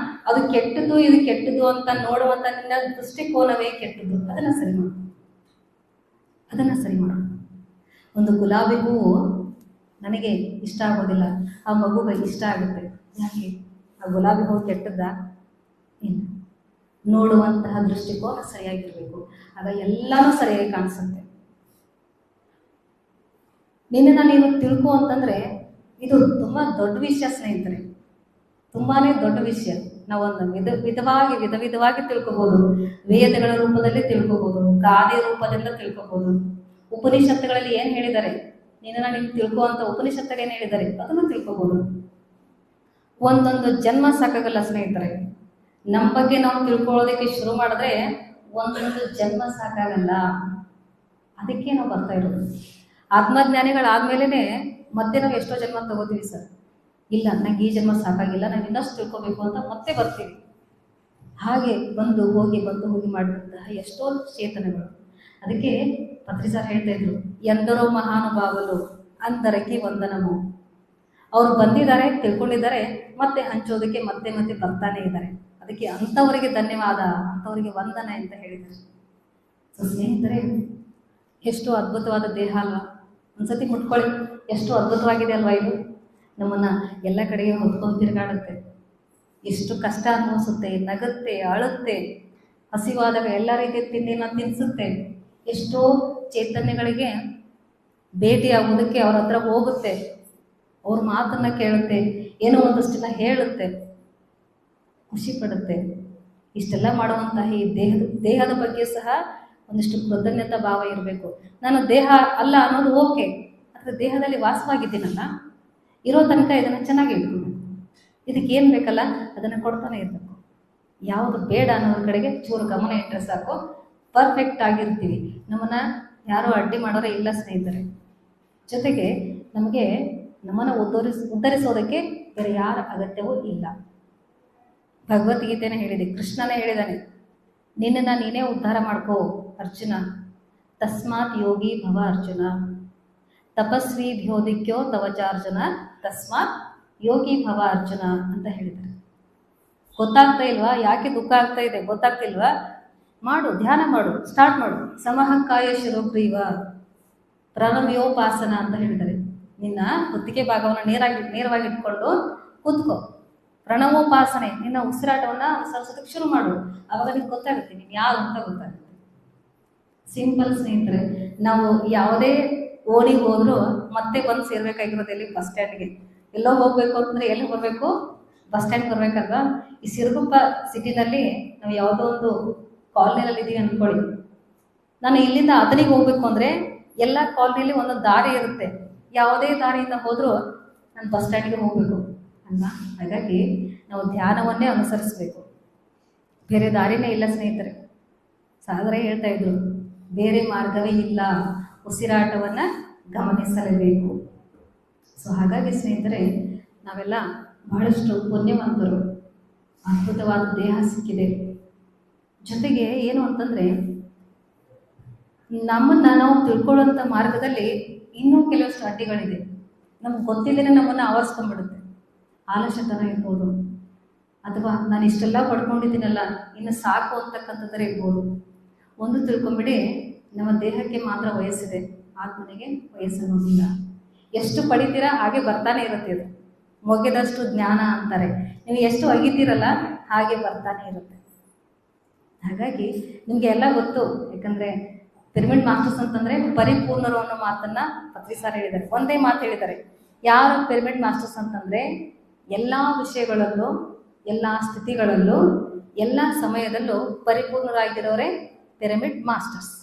ಅದು ಕೆಟ್ಟದ್ದು ಇದು ಕೆಟ್ಟದ್ದು ಅಂತ ನೋಡುವಂಥ ನಿನ್ನ ದೃಷ್ಟಿಕೋನವೇ ಕೆಟ್ಟದ್ದು. ಅದನ್ನು ಸರಿ ಮಾಡು, ಅದನ್ನು ಸರಿ ಮಾಡು. ಒಂದು ಗುಲಾಬಿ ಹೂವು ನನಗೆ ಇಷ್ಟ ಆಗೋದಿಲ್ಲ, ಆ ಮಗುಗೆ ಇಷ್ಟ ಆಗುತ್ತೆ. ಯಾಕೆ? ಆ ಗುಲಾಬಿ ಹೂವು ಕೆಟ್ಟದ್ದ? ಇಲ್ಲ. ನೋಡುವಂತಹ ದೃಷ್ಟಿಕೋನ ಸರಿಯಾಗಿರಬೇಕು, ಆಗ ಎಲ್ಲನೂ ಸರಿಯಾಗಿ ಕಾಣಿಸುತ್ತೆ. ನಿನ್ನನ್ನು ನೀನು ತಿಳ್ಕೊ ಅಂತಂದರೆ ಇದು ತುಂಬ ದೊಡ್ಡ ವಿಷಯ ಸ್ನೇಹಿತರೆ, ತುಂಬಾ ದೊಡ್ಡ ವಿಷಯ. ನಾವೊಂದು ವಿಧ ವಿಧವಾಗಿ ತಿಳ್ಕೊಬೋದು. ವೇದಗಳ ರೂಪದಲ್ಲಿ ತಿಳ್ಕೊಬೋದು, ಗಾದೆ ರೂಪದಿಂದ ತಿಳ್ಕೊಬೋದು. ಉಪನಿಷತ್ತುಗಳಲ್ಲಿ ಏನು ಹೇಳಿದ್ದಾರೆ, ನಿನ್ನನ್ನು ನೀನು ತಿಳ್ಕೊ ಅಂತ ಉಪನಿಷತ್ತಲ್ಲಿ ಏನು ಹೇಳಿದ್ದಾರೆ ಅದನ್ನು ತಿಳ್ಕೊಬೋದು. ಒಂದೊಂದು ಜನ್ಮ ಸಾಕಾಗಲ್ಲ ಸ್ನೇಹಿತರೆ. ನಮ್ಮ ಬಗ್ಗೆ ನಾವು ತಿಳ್ಕೊಳ್ಳೋದಕ್ಕೆ ಶುರು ಮಾಡಿದ್ರೆ ಒಂದೊಂದು ಜನ್ಮ ಸಾಕಾಗಲ್ಲ. ಅದಕ್ಕೆ ನಾವು ಬರ್ತಾ ಇರೋದು. ಆತ್ಮಜ್ಞಾನಿಗಳಾದ್ಮೇಲೆ ಮತ್ತೆ ನಾವು ಎಷ್ಟೋ ಜನ್ಮ ತಗೋತೀವಿ ಸರ್. ಇಲ್ಲ, ನಂಗೆ ಈ ಜನ್ಮ ಸಾಕಾಗಿಲ್ಲ, ನಾನು ಇನ್ನಷ್ಟು ತಿಳ್ಕೊಬೇಕು ಅಂತ ಮತ್ತೆ ಬರ್ತೀವಿ. ಹಾಗೆ ಬಂದು ಹೋಗಿ ಮಾಡಿದಂತಹ ಎಷ್ಟೋ ಚೇತನಗಳು. ಅದಕ್ಕೆ ಪತ್ರಿ ಸರ್ ಹೇಳ್ತಾ ಇದ್ರು, ಎಂದರೋ ಮಹಾನುಭಾವಲು ಅಂದರಕ್ಕೆ ವಂದನಮು. ಅವರು ಬಂದಿದ್ದಾರೆ, ತಿಳ್ಕೊಂಡಿದ್ದಾರೆ, ಮತ್ತೆ ಹಂಚೋದಕ್ಕೆ ಮತ್ತೆ ಮತ್ತೆ ಬರ್ತಾನೆ ಇದ್ದಾರೆ. ಅದಕ್ಕೆ ಅಂಥವರಿಗೆ ಧನ್ಯವಾದ, ಅಂಥವರಿಗೆ ವಂದನೆ ಅಂತ ಹೇಳಿದ್ದಾರೆ. ಸೊ ಸ್ನೇಹಿತರೆ, ಎಷ್ಟು ಅದ್ಭುತವಾದ ದೇಹ ಅಲ್ವಾ? ಒಂದ್ಸತಿ ಮುಟ್ಕೊಳ್ಳಿ, ಎಷ್ಟು ಅದ್ಭುತವಾಗಿದೆ ಅಲ್ವಾ ಇದು? ನಮ್ಮನ್ನು ಎಲ್ಲ ಕಡೆಗೆ ಹೊತ್ಕೊಂಡು ತಿರುಗಾಡುತ್ತೆ. ಎಷ್ಟು ಕಷ್ಟ ಅನುಭವಿಸುತ್ತೆ, ನಗುತ್ತೆ, ಅಳುತ್ತೆ, ಹಸಿವಾದಾಗ ಎಲ್ಲ ರೀತಿಯ ತಿಂಡಿನ ತಿನ್ನಿಸುತ್ತೆ. ಎಷ್ಟೋ ಚೈತನ್ಯಗಳಿಗೆ ಭೇಟಿಯಾಗೋದಕ್ಕೆ ಅವ್ರ ಹತ್ರ ಹೋಗುತ್ತೆ, ಅವ್ರ ಮಾತನ್ನು ಕೇಳುತ್ತೆ, ಏನೋ ಒಂದಷ್ಟೆಲ್ಲ ಹೇಳುತ್ತೆ, ಖುಷಿ ಪಡುತ್ತೆ. ಇಷ್ಟೆಲ್ಲ ಮಾಡುವಂತಹ ಈ ದೇಹದ ಬಗ್ಗೆ ಸಹ ಒಂದಿಷ್ಟು ಕೃತಜ್ಞತಾ ಭಾವ ಇರಬೇಕು. ನಾನು ದೇಹ ಅಲ್ಲ ಅನ್ನೋದು ಓಕೆ, ಆದರೆ ದೇಹದಲ್ಲಿ ವಾಸವಾಗಿದ್ದೀನಲ್ಲ, ಇರೋ ತನಕ ಇದನ್ನು ಚೆನ್ನಾಗಿ ಇಟ್ಕೊಂಡು ಇದಕ್ಕೆ ಏನು ಬೇಕಲ್ಲ ಅದನ್ನು ಕೊಡ್ತಾನೆ ಇರಬೇಕು. ಯಾವುದು ಬೇಡ ಅನ್ನೋದ್ರ ಕಡೆಗೆ ಚೂರು ಗಮನ ಇಟ್ಟರೆ ಸಾಕು, ಪರ್ಫೆಕ್ಟ್ ಆಗಿರ್ತೀವಿ. ನಮ್ಮನ್ನು ಯಾರೂ ಅಡ್ಡಿ ಮಾಡೋರೇ ಇಲ್ಲ ಸ್ನೇಹಿತರೆ. ಜೊತೆಗೆ ನಮ್ಮನ್ನು ಉದ್ಧರಿಸೋದಕ್ಕೆ ಬೇರೆ ಯಾರ ಅಗತ್ಯವೂ ಇಲ್ಲ. ಭಗವದ್ಗೀತೆನೇ ಹೇಳಿದೆ, ಕೃಷ್ಣನೇ ಹೇಳಿದಾನೆ, ನಿನ್ನನ್ನು ನೀನೇ ಉದ್ಧಾರ ಮಾಡ್ಕೋ ಅರ್ಜುನ. ತಸ್ಮಾತ್ ಯೋಗಿ ಭವ ಅರ್ಜುನ, ತಪಸ್ವಿ ಭ್ಯೋದಿಕ್ಯೋ ತವಚಾರ್ಜುನ, ತಸ್ಮಾತ್ ಯೋಗಿ ಭವ ಅರ್ಜುನ ಅಂತ ಹೇಳಿದ್ದಾರೆ. ಗೊತ್ತಾಗ್ತಾ ಇಲ್ವಾ ಯಾಕೆ ದುಃಖ ಆಗ್ತಾ ಇದೆ? ಗೊತ್ತಾಗ್ತಿಲ್ವಾ? ಮಾಡು, ಧ್ಯಾನ ಮಾಡು, ಸ್ಟಾರ್ಟ್ ಮಾಡು. ಸಮಹಕ್ಕಾಯ ಶಿರೋಗ್ರೀವ ಪ್ರಣವ್ಯೋಪಾಸನ ಅಂತ ಹೇಳಿದ್ದಾರೆ. ನಿನ್ನ ಕುತ್ತಿಗೆ ಭಾಗವನ್ನು ನೇರವಾಗಿ ಇಟ್ಕೊಂಡು ಕೂತ್ಕೋ. ಪ್ರಣವೋಪಾಸನೆ, ನಿನ್ನ ಉಸಿರಾಟವನ್ನು ಅನುಸರಿಸೋದಕ್ಕೆ ಶುರು ಮಾಡು. ಆವಾಗ ನಿಮ್ಗೆ ಗೊತ್ತಾಗುತ್ತೆ ನೀನು ಯಾರು ಅಂತ ಗೊತ್ತಾಗುತ್ತೆ. ಸಿಂಪಲ್ ಸ್ನೇಹಿತರೆ. ನಾವು ಯಾವುದೇ ಓಣಿಗೆ ಹೋದರೂ ಮತ್ತೆ ಬಂದು ಸೇರ್ಬೇಕಾಗಿರೋದು ಎಲ್ಲಿ? ಬಸ್ ಸ್ಟ್ಯಾಂಡ್ಗೆ. ಎಲ್ಲೋ ಹೋಗಬೇಕು ಅಂತಂದರೆ ಎಲ್ಲಿ ಬರಬೇಕು? ಬಸ್ ಸ್ಟ್ಯಾಂಡ್ ಬರಬೇಕಲ್ವಾ? ಈ ಸಿರುಗುಪ್ಪ ಸಿಟಿನಲ್ಲಿ ನಾವು ಯಾವುದೋ ಒಂದು ಕಾಲೋನಿಯಲ್ಲಿ ಇದ್ದೀವಿ ಅಂದ್ಕೊಳ್ಳಿ. ನಾನು ಇಲ್ಲಿಂದ ಅದನಿಗೆ ಹೋಗ್ಬೇಕು ಅಂದರೆ ಎಲ್ಲ ಕಾಲೋನಿಯಲ್ಲಿ ಒಂದೊಂದು ದಾರಿ ಇರುತ್ತೆ. ಯಾವುದೇ ದಾರಿಯಿಂದ ಹೋದರೂ ನಾನು ಬಸ್ ಸ್ಟ್ಯಾಂಡ್ಗೆ ಹೋಗಬೇಕು. ಅಲ್ವಾ? ಹಾಗಾಗಿ ನಾವು ಧ್ಯಾನವನ್ನೇ ಅನುಸರಿಸಬೇಕು, ಬೇರೆ ದಾರಿನೇ ಇಲ್ಲ ಸ್ನೇಹಿತರೆ. ಸಾಗರೇ ಹೇಳ್ತಾ ಇದ್ರು, ಬೇರೆ ಮಾರ್ಗವೇ ಇಲ್ಲ, ಉಸಿರಾಟವನ್ನು ಗಮನಿಸಲೇಬೇಕು. ಸೊ ಹಾಗಾಗಿ ಸ್ನೇಹಿತರೆ, ನಾವೆಲ್ಲ ಬಹಳಷ್ಟು ಪುಣ್ಯವಂತರು, ಅದ್ಭುತವಾದ ದೇಹ ಸಿಕ್ಕಿದೆ. ಜೊತೆಗೆ ಏನು ಅಂತಂದರೆ, ನಮ್ಮನ್ನು ನಾವು ತಿಳ್ಕೊಳ್ಳುವಂಥ ಮಾರ್ಗದಲ್ಲಿ ಇನ್ನೂ ಕೆಲವಷ್ಟು ಅಡ್ಡಿಗಳಿದೆ. ನಮ್ಗೆ ಗೊತ್ತಿಲ್ಲದೇ ನಮ್ಮನ್ನು ಆವರಿಸ್ಕೊಂಡ್ಬಿಡುತ್ತೆ. ಆಲಸ್ಯತನ ಇರ್ಬೋದು, ಅಥವಾ ನಾನು ಇಷ್ಟೆಲ್ಲ ಪಡ್ಕೊಂಡಿದ್ದೀನಲ್ಲ ಇನ್ನು ಸಾಕು ಅಂತಕ್ಕಂಥದ್ದರೆ ಇರ್ಬೋದು. ಒಂದು ತಿಳ್ಕೊಂಬಿಡಿ, ನಮ್ಮ ದೇಹಕ್ಕೆ ಮಾತ್ರ ವಯಸ್ಸಿದೆ, ಆತ್ಮನಿಗೆ ವಯಸ್ಸನ್ನೋದಿಲ್ಲ. ಎಷ್ಟು ಪಡಿತೀರಾ ಹಾಗೆ ಬರ್ತಾನೆ ಇರುತ್ತೆ. ಅದು ಮೊಗೆದಷ್ಟು ಜ್ಞಾನ ಅಂತಾರೆ. ನೀವು ಎಷ್ಟು ಒಗಿತೀರಲ್ಲ ಹಾಗೆ ಬರ್ತಾನೆ ಇರುತ್ತೆ. ಹಾಗಾಗಿ ನಿಮಗೆ ಎಲ್ಲ ಗೊತ್ತು, ಯಾಕಂದರೆ ಪಿರಮಿಡ್ ಮಾಸ್ಟರ್ಸ್ ಅಂತಂದರೆ ಪರಿಪೂರ್ಣರು ಅನ್ನೋ ಮಾತನ್ನು ಪತ್ರಿ ಸರ್ ಹೇಳಿದ್ದಾರೆ. ಒಂದೇ ಮಾತು ಹೇಳಿದ್ದಾರೆ, ಯಾರು ಪಿರಮಿಡ್ ಮಾಸ್ಟರ್ಸ್ ಅಂತಂದರೆ ಎಲ್ಲ ವಿಷಯಗಳಲ್ಲೂ, ಎಲ್ಲ ಸ್ಥಿತಿಗಳಲ್ಲೂ, ಎಲ್ಲ ಸಮಯದಲ್ಲೂ ಪರಿಪೂರ್ಣರಾಗಿರೋರೇ ಪಿರಮಿಡ್ ಮಾಸ್ಟರ್ಸ್.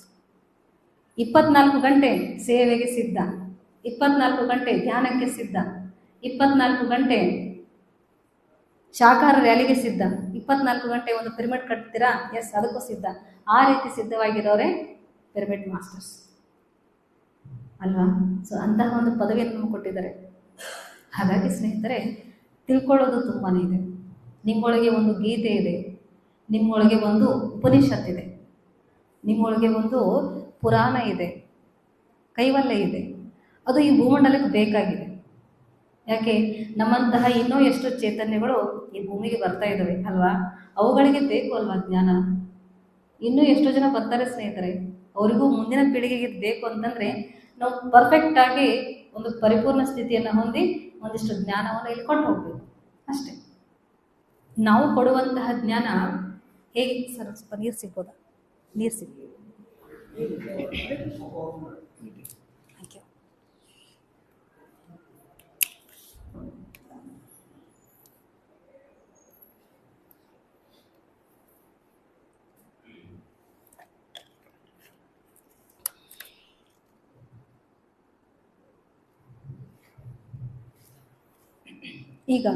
24 ಗಂಟೆ ಸೇವೆಗೆ ಸಿದ್ಧ, 24 ಗಂಟೆ ಧ್ಯಾನಕ್ಕೆ ಸಿದ್ಧ, 24 ಗಂಟೆ ಶಾಖಾಹಾರ ರ್ಯಾಲಿಗೆ ಸಿದ್ಧ, 24 ಗಂಟೆ ಒಂದು ಪಿರಮಿಡ್ ಕಟ್ತೀರಾ, ಎಸ್ ಅದಕ್ಕೂ ಸಿದ್ಧ. ಆ ರೀತಿ ಸಿದ್ಧವಾಗಿರೋರೇ ಪಿರಮಿಡ್ ಮಾಸ್ಟರ್ಸ್ ಅಲ್ವಾ? ಸೊ ಅಂತಹ ಒಂದು ಪದವಿಯನ್ನು ನಮಗೆ ಕೊಟ್ಟಿದ್ದಾರೆ. ಹಾಗಾಗಿ ಸ್ನೇಹಿತರೆ, ತಿಳ್ಕೊಳ್ಳೋದು ತುಂಬಾ ಇದೆ. ನಿಮ್ಮೊಳಗೆ ಒಂದು ಗೀತೆ ಇದೆ, ನಿಮ್ಮೊಳಗೆ ಒಂದು ಉಪನಿಷತ್ತಿದೆ, ನಿಮ್ಮೊಳಗೆ ಒಂದು ಪುರಾಣ ಇದೆ, ಕೈವಲ್ಯ ಇದೆ. ಅದು ಈ ಭೂಮಂಡಲಕ್ಕೆ ಬೇಕಾಗಿದೆ. ಯಾಕೆ? ನಮ್ಮಂತಹ ಇನ್ನೂ ಎಷ್ಟು ಚೈತನ್ಯಗಳು ಈ ಭೂಮಿಗೆ ಬರ್ತಾ ಇದ್ದಾವೆ ಅಲ್ವಾ? ಅವುಗಳಿಗೆ ಬೇಕು ಅಲ್ವಾ ಜ್ಞಾನ? ಇನ್ನೂ ಎಷ್ಟೋ ಜನ ಬರ್ತಾರೆ ಸ್ನೇಹಿತರೆ, ಅವರಿಗೂ ಮುಂದಿನ ಪೀಳಿಗೆಗೆ ಬೇಕು ಅಂತಂದರೆ ನಾವು ಪರ್ಫೆಕ್ಟಾಗಿ ಒಂದು ಪರಿಪೂರ್ಣ ಸ್ಥಿತಿಯನ್ನು ಹೊಂದಿ ಒಂದಿಷ್ಟು ಜ್ಞಾನವನ್ನು ಇಲ್ಲಿ ಕೊಂಡು ಹೋಗಬೇಕು ಅಷ್ಟೇ. ನಾವು ಕೊಡುವಂತಹ ಜ್ಞಾನ ಹೇಗೆ ಸರ್? ಸ್ವಲ್ಪ ನೀರು ಸಿಗ್ಬೋದಾ? ನೀರು ಸಿಗ್ಬೋದು. Thank you. ಈಗ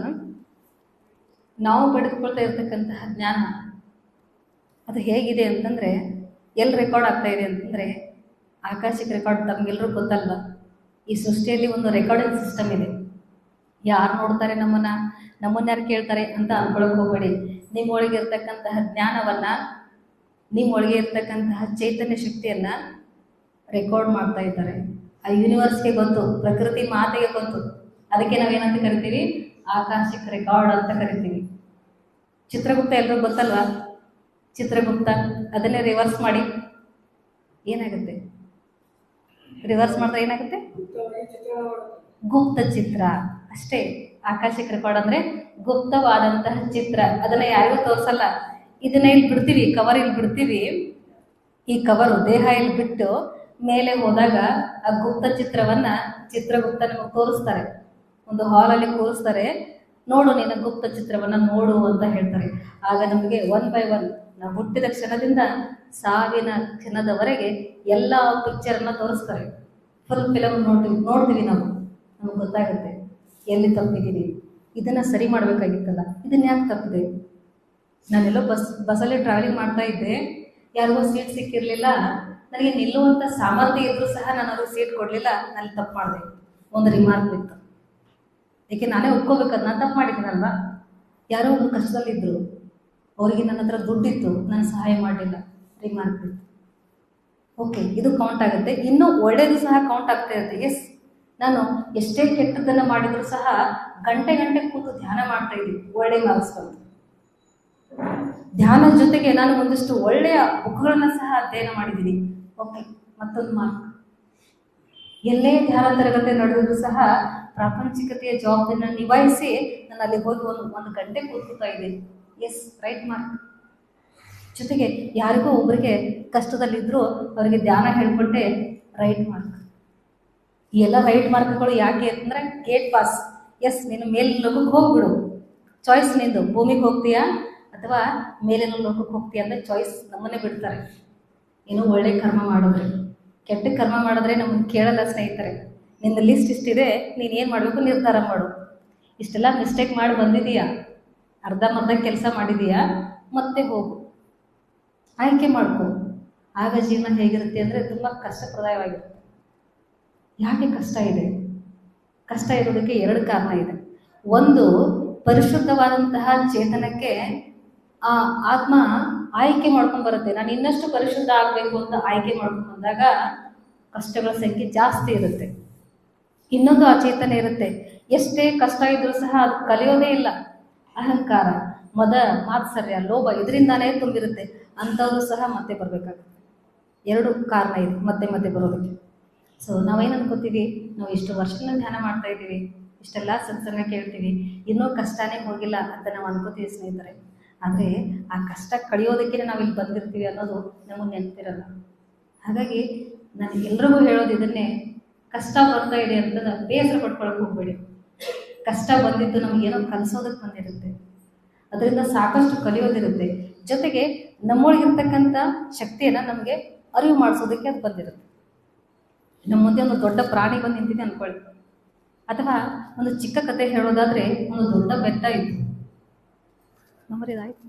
ನಾವು ಪಡೆದುಕೊಳ್ತಾ ಇರ್ತಕ್ಕಂತಹ ಜ್ಞಾನ ಅದು ಹೇಗಿದೆ ಅಂತಂದರೆ, ಎಲ್ಲಿ ರೆಕಾರ್ಡ್ ಆಗ್ತಾ ಇದೆ ಅಂತಂದರೆ, ಆಕಾಶಿಕ್ ರೆಕಾರ್ಡ್ ತಮಗೆಲ್ಲರೂ ಗೊತ್ತಲ್ವ? ಈ ಸೃಷ್ಟಿಯಲ್ಲಿ ಒಂದು ರೆಕಾರ್ಡಿಂಗ್ ಸಿಸ್ಟಮ್ ಇದೆ. ಯಾರು ನೋಡ್ತಾರೆ ನಮ್ಮನ್ನು ಯಾರು ಕೇಳ್ತಾರೆ ಅಂತ ಅಂದ್ಕೊಳಕ್ಕೆ ಹೋಗಬೇಡಿ. ನಿಮ್ಮೊಳಗೆ ಇರ್ತಕ್ಕಂತಹ ಜ್ಞಾನವನ್ನು, ನಿಮ್ಮೊಳಗೆ ಇರ್ತಕ್ಕಂತಹ ಚೈತನ್ಯ ಶಕ್ತಿಯನ್ನು ರೆಕಾರ್ಡ್ ಮಾಡ್ತಾ ಇದ್ದಾರೆ. ಆ ಯೂನಿವರ್ಸ್ಗೆ ಗೊತ್ತು, ಪ್ರಕೃತಿ ಮಾತೆಗೆ ಗೊತ್ತು. ಅದಕ್ಕೆ ನಾವೇನಂತ ಕರಿತೀವಿ? ಆಕಾಶಿಕ್ ರೆಕಾರ್ಡ್ ಅಂತ ಕರಿತೀವಿ. ಚಿತ್ರಗುಪ್ತ ಎಲ್ಲರೂ ಗೊತ್ತಲ್ವಾ? ಚಿತ್ರಗುಪ್ತ, ಅದನ್ನೇ ರಿವರ್ಸ್ ಮಾಡಿ ಏನಾಗುತ್ತೆ? ರಿವರ್ಸ್ ಮಾಡಿದ್ರೆ ಏನಾಗುತ್ತೆ? ಗುಪ್ತ ಚಿತ್ರ. ಅಷ್ಟೇ. ಆಕಾಶಿಕ್ ರೆಕಾರ್ಡ್ ಅಂದರೆ ಗುಪ್ತವಾದಂತಹ ಚಿತ್ರ. ಅದನ್ನು ಯಾರಿಗೂ ತೋರಿಸಲ್ಲ. ಇದನ್ನ ಇಲ್ಲಿ ಬಿಡ್ತೀವಿ, ಕವರ್ ಇಲ್ಲಿ ಬಿಡ್ತೀವಿ. ಈ ಕವರು ದೇಹ ಇಲ್ಲಿ ಬಿಟ್ಟು ಮೇಲೆ ಹೋದಾಗ ಆ ಗುಪ್ತ ಚಿತ್ರವನ್ನು ಚಿತ್ರಗುಪ್ತ ನಮಗೆ ತೋರಿಸ್ತಾರೆ. ಒಂದು ಹಾಲಲ್ಲಿ ಕೂರಿಸ್ತಾರೆ, ನೋಡು ನಿನ್ನ ಗುಪ್ತ ಚಿತ್ರವನ್ನು ನೋಡು ಅಂತ ಹೇಳ್ತಾರೆ. ಆಗ ನಮಗೆ 1 by 1 ನಾವು ಹುಟ್ಟಿದ ಕ್ಷಣದಿಂದ ಸಾವಿನ ಕ್ಷಣದವರೆಗೆ ಎಲ್ಲ ಪಿಕ್ಚರನ್ನು ತೋರಿಸ್ತಾರೆ. ಫುಲ್ ಫಿಲಮ್ ನೋಡ್ತೀವಿ ನಾವು. ನಮಗೆ ಗೊತ್ತಾಗುತ್ತೆ ಎಲ್ಲಿ ತಪ್ಪಿದ್ದೀನಿ, ಇದನ್ನು ಸರಿ ಮಾಡಬೇಕಾಗಿತ್ತಲ್ಲ, ಇದನ್ನು ಯಾಕೆ ತಪ್ಪಿದೆ. ನಾನೆಲ್ಲೋ ಬಸ್ಸಲ್ಲಿ ಟ್ರಾವೆಲಿಂಗ್ ಮಾಡ್ತಾ ಇದ್ದೆ, ಯಾರಿಗೋ ಸೀಟ್ ಸಿಕ್ಕಿರಲಿಲ್ಲ. ನನಗೆ ನಿಲ್ಲುವಂಥ ಸಾಮರ್ಥ್ಯ ಇದ್ದರೂ ಸಹ ನಾನು ಅವ್ರಿಗೆ ಸೀಟ್ ಕೊಡಲಿಲ್ಲ. ನಾನು ತಪ್ಪು ಮಾಡಿದೆ. ಒಂದು ರಿಮಾರ್ಕ್ ಇತ್ತು. ಏಕೆ ನಾನೇ ಒಪ್ಕೋಬೇಕು, ನಾನು ತಪ್ಪು ಮಾಡಿದ್ದೀನಲ್ವಾ? ಯಾರೋ ಒಂದು ಕಷ್ಟದಲ್ಲಿದ್ದರು, ಅವರಿಗೆ ನನ್ನ ಹತ್ರ ದುಡ್ಡಿತ್ತು, ನಾನು ಸಹಾಯ ಮಾಡಲಿಲ್ಲ, ರಿಮಾರ್ಕ್ ಇತ್ತು. ಓಕೆ, ಇದು ಕೌಂಟ್ ಆಗುತ್ತೆ. ಇನ್ನೂ ಒಳ್ಳೆಯದು ಸಹ ಕೌಂಟ್ ಆಗ್ತಾ ಇರುತ್ತೆ. ಎಸ್, ನಾನು ಎಷ್ಟೇ ಕೆಟ್ಟದ್ದನ್ನು ಮಾಡಿದರೂ ಸಹ ಗಂಟೆ ಕೂತು ಧ್ಯಾನ ಮಾಡ್ತಾ ಇದ್ದೀನಿ, ಒಳ್ಳೆ ಮಾರ್ಕ್ಸ್ ಬಂತು. ಧ್ಯಾನದ ಜೊತೆಗೆ ನಾನು ಒಂದಿಷ್ಟು ಒಳ್ಳೆಯ ಬುಕ್ಗಳನ್ನು ಸಹ ಅಧ್ಯಯನ ಮಾಡಿದ್ದೀನಿ. ಓಕೆ, ಮತ್ತೊಂದು ಮಾರ್ಕ್. ಎಲ್ಲೇ ಧ್ಯಾನ ತರಗತಿ ನಡೆದರೂ ಸಹ ಪ್ರಾಪಂಚಿಕತೆಯ ಜವಾಬ್ದಾರಿಯನ್ನು ನಿಭಾಯಿಸಿ ನಾನು ಅಲ್ಲಿ ಹೋಗಿ ಒಂದು ಗಂಟೆ ಕೂತ್ಕೊತಾ ಇದ್ದೀನಿ. Yes, right mark. ಜೊತೆಗೆ ಯಾರಿಗೂ ಒಬ್ಬರಿಗೆ ಕಷ್ಟದಲ್ಲಿದ್ದರೂ ಅವರಿಗೆ ಧ್ಯಾನ ಹೇಳ್ಕೊಟ್ಟೆ, ರೈಟ್ ಮಾರ್ಕ್. ಈ ಎಲ್ಲ ರೈಟ್ ಮಾರ್ಕ್ಗಳು ಯಾಕೆ ಅಂತಂದರೆ ಗೇಟ್ ಪಾಸ್. ಎಸ್, ನೀನು ಮೇಲಿನ ಲೋಕಕ್ಕೆ ಹೋಗ್ಬಿಡು, ಚಾಯ್ಸ್ ನಿಂದು. ಭೂಮಿಗೆ ಹೋಗ್ತೀಯಾ ಅಥವಾ ಮೇಲಿನ ಲೋಕಕ್ಕೆ ಹೋಗ್ತೀಯಾ ಅಂದರೆ ಚಾಯ್ಸ್ ನಮ್ಮನ್ನೇ ಬಿಡ್ತಾರೆ. ಏನು ಒಳ್ಳೆ ಕರ್ಮ ಮಾಡಿದ್ರೆ, ಕೆಟ್ಟ ಕರ್ಮ ಮಾಡಿದ್ರೆ ನಮ್ಮನ್ನು ಕೇಳಲ್ಲ ಸ್ನೇಹಿತರೆ. ನಿನ್ನ ಲಿಸ್ಟ್ ಇಷ್ಟಿದೆ, ನೀನು ಏನು ಮಾಡಬೇಕು ನಿರ್ಧಾರ ಮಾಡು. ಇಷ್ಟೆಲ್ಲ ಮಿಸ್ಟೇಕ್ ಮಾಡಿ ಬಂದಿದೀಯಾ, ಅರ್ಧಂಬರ್ಧ ಕೆಲಸ ಮಾಡಿದೀಯಾ, ಮತ್ತೆ ಹೋಗು, ಆಯ್ಕೆ ಮಾಡ್ಕೊ. ಆಗ ಜೀವನ ಹೇಗಿರುತ್ತೆ ಅಂದರೆ ತುಂಬ ಕಷ್ಟಪ್ರದಾಯವಾಗಿರುತ್ತೆ. ಯಾಕೆ ಕಷ್ಟ ಇದೆ? ಕಷ್ಟ ಇರೋದಕ್ಕೆ ಎರಡು ಕಾರಣ ಇದೆ. ಒಂದು, ಪರಿಶುದ್ಧವಾದಂತಹ ಚೇತನಕ್ಕೆ ಆ ಆತ್ಮ ಆಯ್ಕೆ ಮಾಡ್ಕೊಂಡು ಬರುತ್ತೆ. ನಾನು ಇನ್ನಷ್ಟು ಪರಿಶುದ್ಧ ಆಗಬೇಕು ಅಂತ ಆಯ್ಕೆ ಮಾಡ್ಕೊಂಡು ಬಂದಾಗ ಕಷ್ಟಗಳ ಸಂಖ್ಯೆ ಜಾಸ್ತಿ ಇರುತ್ತೆ. ಇನ್ನೊಂದು ಆ ಚೇತನ ಇರುತ್ತೆ, ಎಷ್ಟೇ ಕಷ್ಟ ಇದ್ರೂ ಸಹ ಅದು ಕಲಿಯೋದೇ ಇಲ್ಲ. ಅಹಂಕಾರ, ಮದ, ಮಾತ್ಸರ್ಯ, ಲೋಭ ಇದರಿಂದಾನೇ ತುಂಬಿರುತ್ತೆ. ಅಂಥವ್ರು ಸಹ ಮತ್ತೆ ಬರಬೇಕಾಗುತ್ತೆ. ಎರಡು ಕಾರಣ ಇದೆ ಮತ್ತೆ ಮತ್ತೆ ಬರೋದಕ್ಕೆ. ಸೊ ನಾವೇನು ಅನ್ಕೋತೀವಿ, ನಾವು ಇಷ್ಟು ವರ್ಷದಿಂದ ಧ್ಯಾನ ಮಾಡ್ತಾ ಇದ್ದೀವಿ, ಇಷ್ಟೆಲ್ಲ ಸತ್ಸಂಗ ಕೇಳ್ತೀವಿ, ಇನ್ನೂ ಕಷ್ಟನೇ ಹೋಗಿಲ್ಲ ಅಂತ ನಾವು ಅನ್ಕೋತೀವಿ ಸ್ನೇಹಿತರೆ. ಆದರೆ ಆ ಕಷ್ಟ ಕಳಿಯೋದಕ್ಕೆ ನಾವು ಇಲ್ಲಿ ಬಂದಿರ್ತೀವಿ ಅನ್ನೋದು ನಮಗೆ ನೆನಪಿರಲ್ಲ. ಹಾಗಾಗಿ ನಾನು ಎಲ್ರಿಗೂ ಹೇಳೋದು ಇದನ್ನೇ, ಕಷ್ಟ ಬರ್ತಾ ಇದೆ ಅಂತ ಬೇಸರ ಪಡ್ಕೊಳಕ್ಕೆ ಹೋಗ್ಬೇಡಿ. ಕಷ್ಟ ಬಂದಿದ್ದು ನಮಗೇನೋ ಕಲಿಸೋದಕ್ಕೆ ಬಂದಿರುತ್ತೆ, ಅದರಿಂದ ಸಾಕಷ್ಟು ಕಲಿಯೋದಿರುತ್ತೆ. ಜೊತೆಗೆ ನಮ್ಮೊಳಗಿರ್ತಕ್ಕಂಥ ಶಕ್ತಿಯನ್ನು ನಮಗೆ ಅರಿವು ಮಾಡಿಸೋದಕ್ಕೆ ಅದು ಬಂದಿರುತ್ತೆ. ನಮ್ಮ ಮುಂದೆ ಒಂದು ದೊಡ್ಡ ಪ್ರಾಣಿ ಬಂದು ನಿಂತಿದೆ ಅಂದ್ಕೊಳ್ಳಿ, ಅಥವಾ ಒಂದು ಚಿಕ್ಕ ಕತೆ ಹೇಳೋದಾದರೆ, ಒಂದು ದೊಡ್ಡ ಬೆಟ್ಟ ಇತ್ತು. ನಮ್ಮರಿದಾಯ್ತು,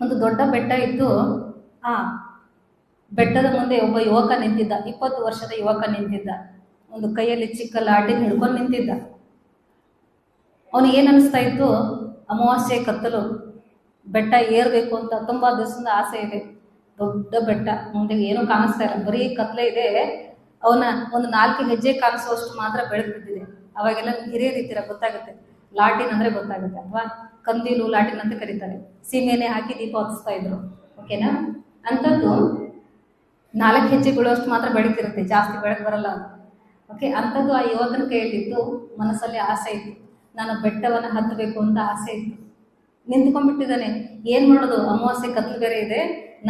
ಒಂದು ದೊಡ್ಡ ಬೆಟ್ಟ ಇದ್ದು, ಆ ಬೆಟ್ಟದ ಮುಂದೆ ಒಬ್ಬ ಯುವಕ ನಿಂತಿದ್ದ, 20 ವರ್ಷದ ಯುವಕ ನಿಂತಿದ್ದ. ಒಂದು ಕೈಯಲ್ಲಿ ಚಿಕ್ಕ ಲಾಟಿನ ಹಿಡ್ಕೊಂಡು ನಿಂತಿದ್ದ. ಅವನಿಗೆ ಏನು ಅನಿಸ್ತಾ ಇತ್ತು, ಅಮಾವಾಸ್ಯೆ ಕತ್ತಲು, ಬೆಟ್ಟ ಏರಬೇಕು ಅಂತ ತುಂಬ ದಿವಸದಿಂದ ಆಸೆ ಇದೆ. ದೊಡ್ಡ ಬೆಟ್ಟ, ಮುಂದೆ ಏನೂ ಕಾಣಿಸ್ತಾ ಇಲ್ಲ, ಬರೀ ಕತ್ಲೆ ಇದೆ. ಅವನ ಒಂದು 4 ಹೆಜ್ಜೆ ಕಾಣಿಸುವಷ್ಟು ಮಾತ್ರ ಬೆಳಕು ಬಿದ್ದಿದೆ. ಅವಾಗೆಲ್ಲ ಹಿರಿಯರ ರೀತಿರ ಗೊತ್ತಾಗುತ್ತೆ, ಲಾಟಿನ್ ಅಂದರೆ ಗೊತ್ತಾಗುತ್ತೆ, ಅಥವಾ ಕಂದೀಲು ಲಾಟಿನ್ ಅಂತ ಕರೀತಾರೆ. ಸೀಮೆನೆ ಹಾಕಿ ದೀಪ ಹೊತ್ತಿಸ್ತಾ ಇದ್ರು, ಓಕೆನಾ. ಅಂಥದ್ದು 4 ಹೆಜ್ಜೆ ಬೀಳುವಷ್ಟು ಮಾತ್ರ ಬೆಳಕಿರುತ್ತೆ, ಜಾಸ್ತಿ ಬೆಳಕು ಬರಲ್ಲ. ಓಕೆ, ಅಂಥದ್ದು ಆ ಯುವಕನ ಕೈಯಲ್ಲಿತ್ತು. ಮನಸ್ಸಲ್ಲಿ ಆಸೆ ಇತ್ತು, ನಾನು ಬೆಟ್ಟವನ್ನು ಹತ್ತಬೇಕು ಅಂತ ಆಸೆ ಇತ್ತು. ನಿಂತ್ಕೊಂಡ್ಬಿಟ್ಟಿದ್ದಾನೆ. ಏನು ಮಾಡೋದು, ಅಮಾವಾಸ್ಯೆ ಕತ್ಲು ಬೇರೆ ಇದೆ,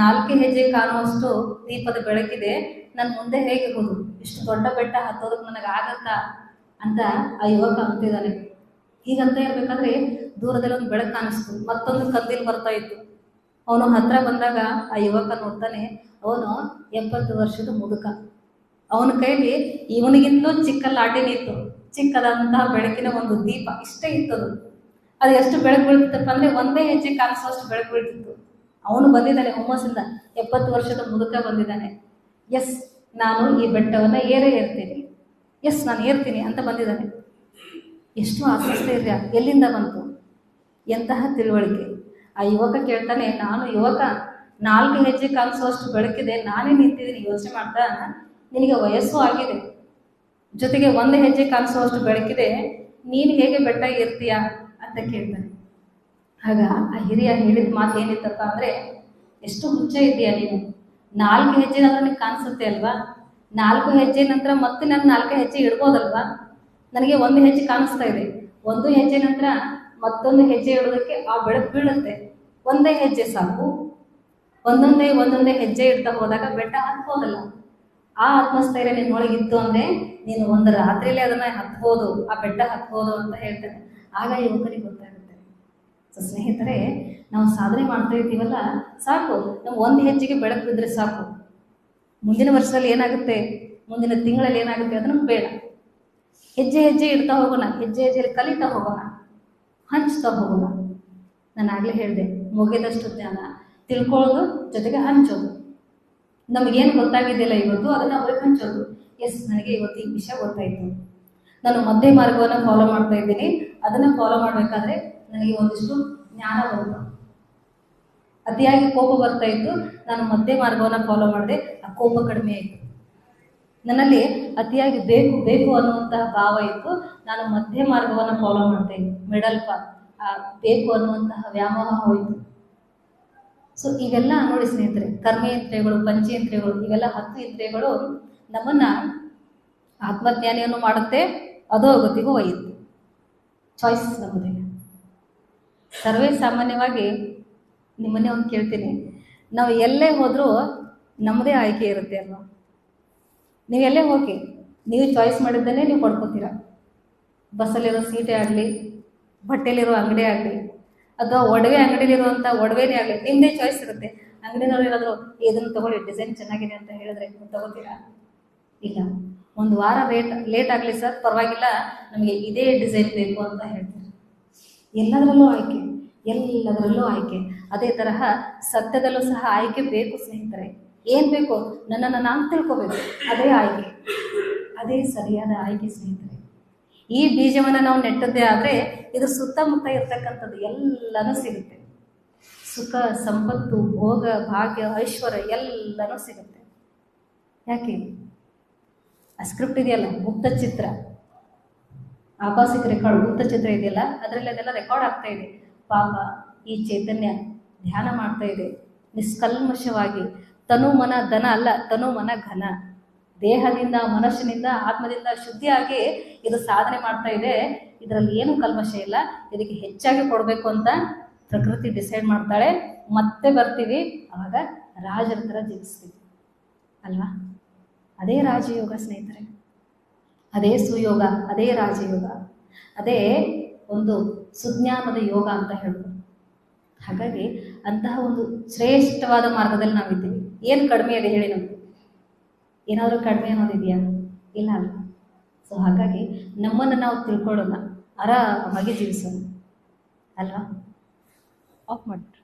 4 ಹೆಜ್ಜೆ ಕಾಣುವಷ್ಟು ದೀಪದ ಬೆಳಕಿದೆ, ನಾನು ಮುಂದೆ ಹೇಗೆ ಹೋದು, ಇಷ್ಟು ದೊಡ್ಡ ಬೆಟ್ಟ ಹತ್ತೋದಕ್ಕೆ ನನಗೆ ಆಗತ್ತಾ ಅಂತ ಆ ಯುವಕ ಅಂತಿದ್ದಾನೆ. ಹೀಗಂತ ಇರಬೇಕಾದ್ರೆ ದೂರದಲ್ಲಿ ಒಂದು ಬೆಳಕು ಕಾಣಿಸ್ತು, ಮತ್ತೊಂದು ಕಂದೀಲು ಬರ್ತಾ ಇತ್ತು. ಅವನು ಹತ್ರ ಬಂದಾಗ ಆ ಯುವಕ ನೋಡ್ತಾನೆ, ಅವನು 70 ವರ್ಷದ ಮುದುಕ. ಅವನ ಕೈಲಿ ಇವನಿಗಿಂತಲೂ ಚಿಕ್ಕ ಲಾಟಿನ ಇತ್ತು, ಚಿಕ್ಕದಾದಂತಹ ಬೆಳಕಿನ ಒಂದು ದೀಪ, ಇಷ್ಟೇ ಇತ್ತದು. ಅದು ಎಷ್ಟು ಬೆಳಕು ಬೀಳ್ತಿತ್ತಪ್ಪ ಅಂದರೆ ಒಂದೇ ಹೆಜ್ಜೆ ಕಾಣಿಸುವಷ್ಟು ಬೆಳಕು ಬೀಳ್ತಿತ್ತು. ಅವನು ಬಂದಿದ್ದಾನೆ ಹುಮ್ಮಸ್ಸಿಂದ, 70 ವರ್ಷದ ಮುದುಕ ಬಂದಿದ್ದಾನೆ. ಎಸ್, ನಾನು ಈ ಬೆಟ್ಟವನ್ನು ಏರ್ತೀನಿ, ಎಸ್ ನಾನು ಏರ್ತೀನಿ ಅಂತ ಬಂದಿದ್ದಾನೆ. ಎಷ್ಟು ಆಸಕ್ತಿ ಎಲ್ಲಿಂದ ಬಂತು, ಎಂತಹ ತಿಳುವಳಿಕೆ. ಆ ಯುವಕ ಕೇಳ್ತಾನೆ, ನಾನು ಯುವಕ, 4 ಹೆಜ್ಜೆ ಕಾಣಿಸುವಷ್ಟು ಬೆಳಕಿದೆ, ನಾನೇ ನಿಂತಿದ್ದೀನಿ ಯೋಚನೆ ಮಾಡ್ತಾ, ನಿನಗೆ ವಯಸ್ಸು ಆಗಿದೆ, ಜೊತೆಗೆ 1 ಹೆಜ್ಜೆ ಕಾಣಿಸುವಷ್ಟು ಬೆಳಕಿದೆ, ನೀನು ಹೇಗೆ ಬೆಟ್ಟ ಏರ್ತೀಯಾ ಅಂತ ಕೇಳ್ತಾನೆ. ಆಗ ಆ ಹಿರಿಯ ಹೇಳಿದ ಮಾತು ಏನಿತ್ತಪ್ಪ ಅಂದರೆ, ಎಷ್ಟು ಹುಚ್ಚ ಇದೆಯಾ ನೀನು, 4 ಹೆಜ್ಜೆ ನಂತರ ನಿನಗೆ ಕಾಣಿಸುತ್ತೆ ಅಲ್ವಾ, 4 ಹೆಜ್ಜೆ ನಂತರ ಮತ್ತೆ ನಾನು 4 ಹೆಜ್ಜೆ ಇಡ್ಬೋದಲ್ವಾ, ನನಗೆ 1 ಹೆಜ್ಜೆ ಕಾಣಿಸ್ತಾ ಇದೆ, 1 ಹೆಜ್ಜೆ ನಂತರ ಮತ್ತೊಂದು ಹೆಜ್ಜೆ ಇಡೋದಕ್ಕೆ ಆ ಬೆಳಕು ಬೀಳುತ್ತೆ, 1 ಹೆಜ್ಜೆ ಸಾಕು. ಒಂದೊಂದೇ ಹೆಜ್ಜೆ ಇಡ್ತಾ ಹೋದಾಗ ಬೆಟ್ಟ ಹತ್ಬೋದಲ್ಲ. ಆ ಆತ್ಮಸ್ಥೈರ್ಯ ನಿನ್ನೊಳಗಿತ್ತು ಅಂದರೆ ನೀನು ಒಂದು ರಾತ್ರಿಯಲ್ಲೇ ಅದನ್ನು ಹತ್ಬೋದು, ಆ ಬೆಟ್ಟ ಹತ್ಬೋದು ಅಂತ ಹೇಳ್ತಾನೆ. ಆಗ ಯುವಕರಿಗೆ ಗೊತ್ತಾಗುತ್ತೆ. ಸೊ ಸ್ನೇಹಿತರೆ, ನಾವು ಸಾಧನೆ ಮಾಡ್ತಾ ಇದ್ದೀವಲ್ಲ, ಸಾಕು, ನಾವು 1 ಹೆಜ್ಜೆಗೆ ಬೆಳಕು ಬಿದ್ದರೆ ಸಾಕು. ಮುಂದಿನ ವರ್ಷದಲ್ಲಿ ಏನಾಗುತ್ತೆ, ಮುಂದಿನ ತಿಂಗಳಲ್ಲಿ ಏನಾಗುತ್ತೆ ಅದನ್ನು ಬೇಡ. ಹೆಜ್ಜೆ ಇಡ್ತಾ ಹೋಗೋಣ, ಹೆಜ್ಜೆಯಲ್ಲಿ ಕಲಿತಾ ಹೋಗೋಣ, ಹಂಚ್ತಾ ಹೋಗೋಣ. ನಾನು ಆಗಲೇ ಹೇಳಿದೆ, ಮುಗಿದಷ್ಟು ಜ್ಞಾನ ತಿಳ್ಕೊಳ್ಳೋದು, ಜೊತೆಗೆ ಹಂಚೋದು. ನಮಗೇನು ಗೊತ್ತಾಗಿದ್ದಿಲ್ಲ ಇವತ್ತು ಅದನ್ನು ಅವ್ರಿಗೆ ಹಂಚೋದು. ಎಸ್, ನನಗೆ ಇವತ್ತು ಈ ವಿಷಯ ಗೊತ್ತಾಯಿತು, ನಾನು ಮಧ್ಯ ಮಾರ್ಗವನ್ನು ಫಾಲೋ ಮಾಡ್ತಾ ಇದ್ದೀನಿ, ಅದನ್ನು ಫಾಲೋ ಮಾಡಬೇಕಾದ್ರೆ ನನಗೆ ಒಂದಿಷ್ಟು ಜ್ಞಾನ ಬಂತು. ಅತಿಯಾಗಿ ಕೋಪ ಬರ್ತಾ ಇತ್ತು, ನಾನು ಮಧ್ಯ ಮಾರ್ಗವನ್ನು ಫಾಲೋ ಮಾಡಿದೆ, ಆ ಕೋಪ ಕಡಿಮೆ ಆಯಿತು. ನನ್ನಲ್ಲಿ ಅತಿಯಾಗಿ ಬೇಕು ಅನ್ನುವಂತಹ ಭಾವ ಇತ್ತು, ನಾನು ಮಧ್ಯ ಮಾರ್ಗವನ್ನು ಫಾಲೋ ಮಾಡ್ತಾ ಇದ್ದೆ, ಮಿಡಲ್ ಪಾತ್, ಆ ಬೇಕು ಅನ್ನುವಂತಹ ವ್ಯಾಮೋಹ ಹೋಯಿತು. ಸೊ ಇವೆಲ್ಲ ನೋಡಿ ಸ್ನೇಹಿತರೆ, ಕರ್ಮೇಂದ್ರಿಯಗಳು, ಪಂಚೇಂದ್ರಿಯಗಳು, ಇವೆಲ್ಲ 10 ಇಂದ್ರಿಯಗಳು ನಮ್ಮನ್ನು ಆತ್ಮಜ್ಞಾನಿಯನ್ನು ಮಾಡುತ್ತೆ, ಅಧೋಗತಿಗೂ ಒಯ್ಯುತ್ತೆ. ಚಾಯ್ಸ್ ನಮ್ಮದೇ. ಸರ್ವೇ ಸಾಮಾನ್ಯವಾಗಿ ನಿಮ್ಮನ್ನೇ ಒಂದು ಕೇಳ್ತೀನಿ, ನಾವು ಎಲ್ಲೇ ಹೋದರೂ ನಮ್ಮದೇ ಆಯ್ಕೆ ಇರುತ್ತೆ ಅಲ್ವಾ. ನೀವು ಎಲ್ಲೇ ಹೋಗಿ ನೀವು ಚಾಯ್ಸ್ ಮಾಡಿದ್ದನ್ನೇ ನೀವು ಪಡ್ಕೋತೀರ. ಬಸ್ಸಲ್ಲಿರೋ ಸೀಟೇ ಆಗಲಿ, ಬಟ್ಟೆಲಿರೋ ಅಂಗಡಿ ಆಗಲಿ, ಅಥವಾ ಒಡವೆ ಅಂಗಡಿಲಿರುವಂಥ ಒಡವೆನೇ ಆಗಲಿ, ನಿಮ್ಮದೇ ಚಾಯ್ಸ್ ಇರುತ್ತೆ. ಅಂಗಡಿನವ್ರು ಏನಾದರೂ ಇದನ್ನು ತೊಗೊಳ್ಳಿ, ಡಿಸೈನ್ ಚೆನ್ನಾಗಿದೆ ಅಂತ ಹೇಳಿದ್ರೆ ತಗೋತೀರಾ? ಇಲ್ಲ. ಒಂದು ವಾರ ಲೇಟ್ ಆಗಲಿ ಸರ್ ಪರವಾಗಿಲ್ಲ, ನಮಗೆ ಇದೇ ಡಿಸೈನ್ ಬೇಕು ಅಂತ ಹೇಳ್ತಾರೆ. ಎಲ್ಲದರಲ್ಲೂ ಆಯ್ಕೆ, ಎಲ್ಲದರಲ್ಲೂ ಆಯ್ಕೆ. ಅದೇ ತರಹ ಸತ್ಯದಲ್ಲೂ ಸಹ ಆಯ್ಕೆ ಬೇಕು ಸ್ನೇಹಿತರೆ. ಏನು ಬೇಕು, ನನ್ನನ್ನು ನಾನು ತಿಳ್ಕೋಬೇಕು, ಅದೇ ಆಯ್ಕೆ, ಅದೇ ಸರಿಯಾದ ಆಯ್ಕೆ ಸ್ನೇಹಿತರೆ. ಈ ಬೀಜವನ್ನು ನಾವು ನೆಟ್ಟದ್ದೇ ಆದರೆ ಇದು ಸುತ್ತಮುತ್ತ ಇರ್ತಕ್ಕಂಥದ್ದು ಎಲ್ಲನೂ ಸಿಗುತ್ತೆ. ಸುಖ, ಸಂಪತ್ತು, ಭೋಗ, ಭಾಗ್ಯ, ಐಶ್ವರ್ಯ ಎಲ್ಲನೂ ಸಿಗುತ್ತೆ. ಯಾಕೆ? ಆ ಸ್ಕ್ರಿಪ್ಟ್ ಇದೆಯಲ್ಲ, ಗುಪ್ತ ಚಿತ್ರ, ಆಭಾಸಿಕ ರೆಕಾರ್ಡ್, ಗುಪ್ತ ಚಿತ್ರ ಇದೆಯಲ್ಲ, ಅದರಲ್ಲಿ ಅದೆಲ್ಲ ರೆಕಾರ್ಡ್ ಆಗ್ತಾ ಇದೆ. ಪಾಪ ಈ ಚೈತನ್ಯ ಧ್ಯಾನ ಮಾಡ್ತಾ ಇದೆ ನಿಷ್ಕಲ್ಮಶವಾಗಿ. ತನು ಮನ ಧನ ಅಲ್ಲ, ತನು ಮನ ಘನ. ದೇಹದಿಂದ, ಮನಸ್ಸಿನಿಂದ, ಆತ್ಮದಿಂದ ಶುದ್ಧಿಯಾಗಿ ಇದು ಸಾಧನೆ ಮಾಡ್ತಾ ಇದೆ. ಇದರಲ್ಲಿ ಏನು ಕಲ್ಮಶ ಇಲ್ಲ. ಇದಕ್ಕೆ ಹೆಚ್ಚಾಗಿ ಕೊಡಬೇಕು ಅಂತ ಪ್ರಕೃತಿ ಡಿಸೈಡ್ ಮಾಡ್ತಾಳೆ. ಮತ್ತೆ ಬರ್ತೀವಿ, ಆವಾಗ ರಾಜರ ಥರ ಜೀವಿಸ್ತೀವಿ ಅಲ್ವಾ? ಅದೇ ರಾಜಯೋಗ ಸ್ನೇಹಿತರೆ, ಅದೇ ಸುಯೋಗ, ಅದೇ ರಾಜಯೋಗ, ಅದೇ ಒಂದು ಸುಜ್ಞಾನದ ಯೋಗ ಅಂತ ಹೇಳ್ಬೋದು. ಹಾಗಾಗಿ ಅಂತಹ ಒಂದು ಶ್ರೇಷ್ಠವಾದ ಮಾರ್ಗದಲ್ಲಿ ನಾವಿದ್ದೀವಿ. ಏನು ಕಡಿಮೆ ಇದೆ ಹೇಳಿ ನಮಗೆ? ಏನಾದರೂ ಕಡಿಮೆ ಅನ್ನೋದಿದೆಯಾ? ಇಲ್ಲ ಅಲ್ವಾ? ಸೊ ಹಾಗಾಗಿ ನಮ್ಮನ್ನು ನಾವು ತಿಳ್ಕೊಳ್ಳೋಣ, ಆರಾಮಾಗಿ ಜೀವಿಸೋಣ ಅಲ್ವಾ? ಆಫ್ ಮಾಡಿಬಿಟ್ರಿ.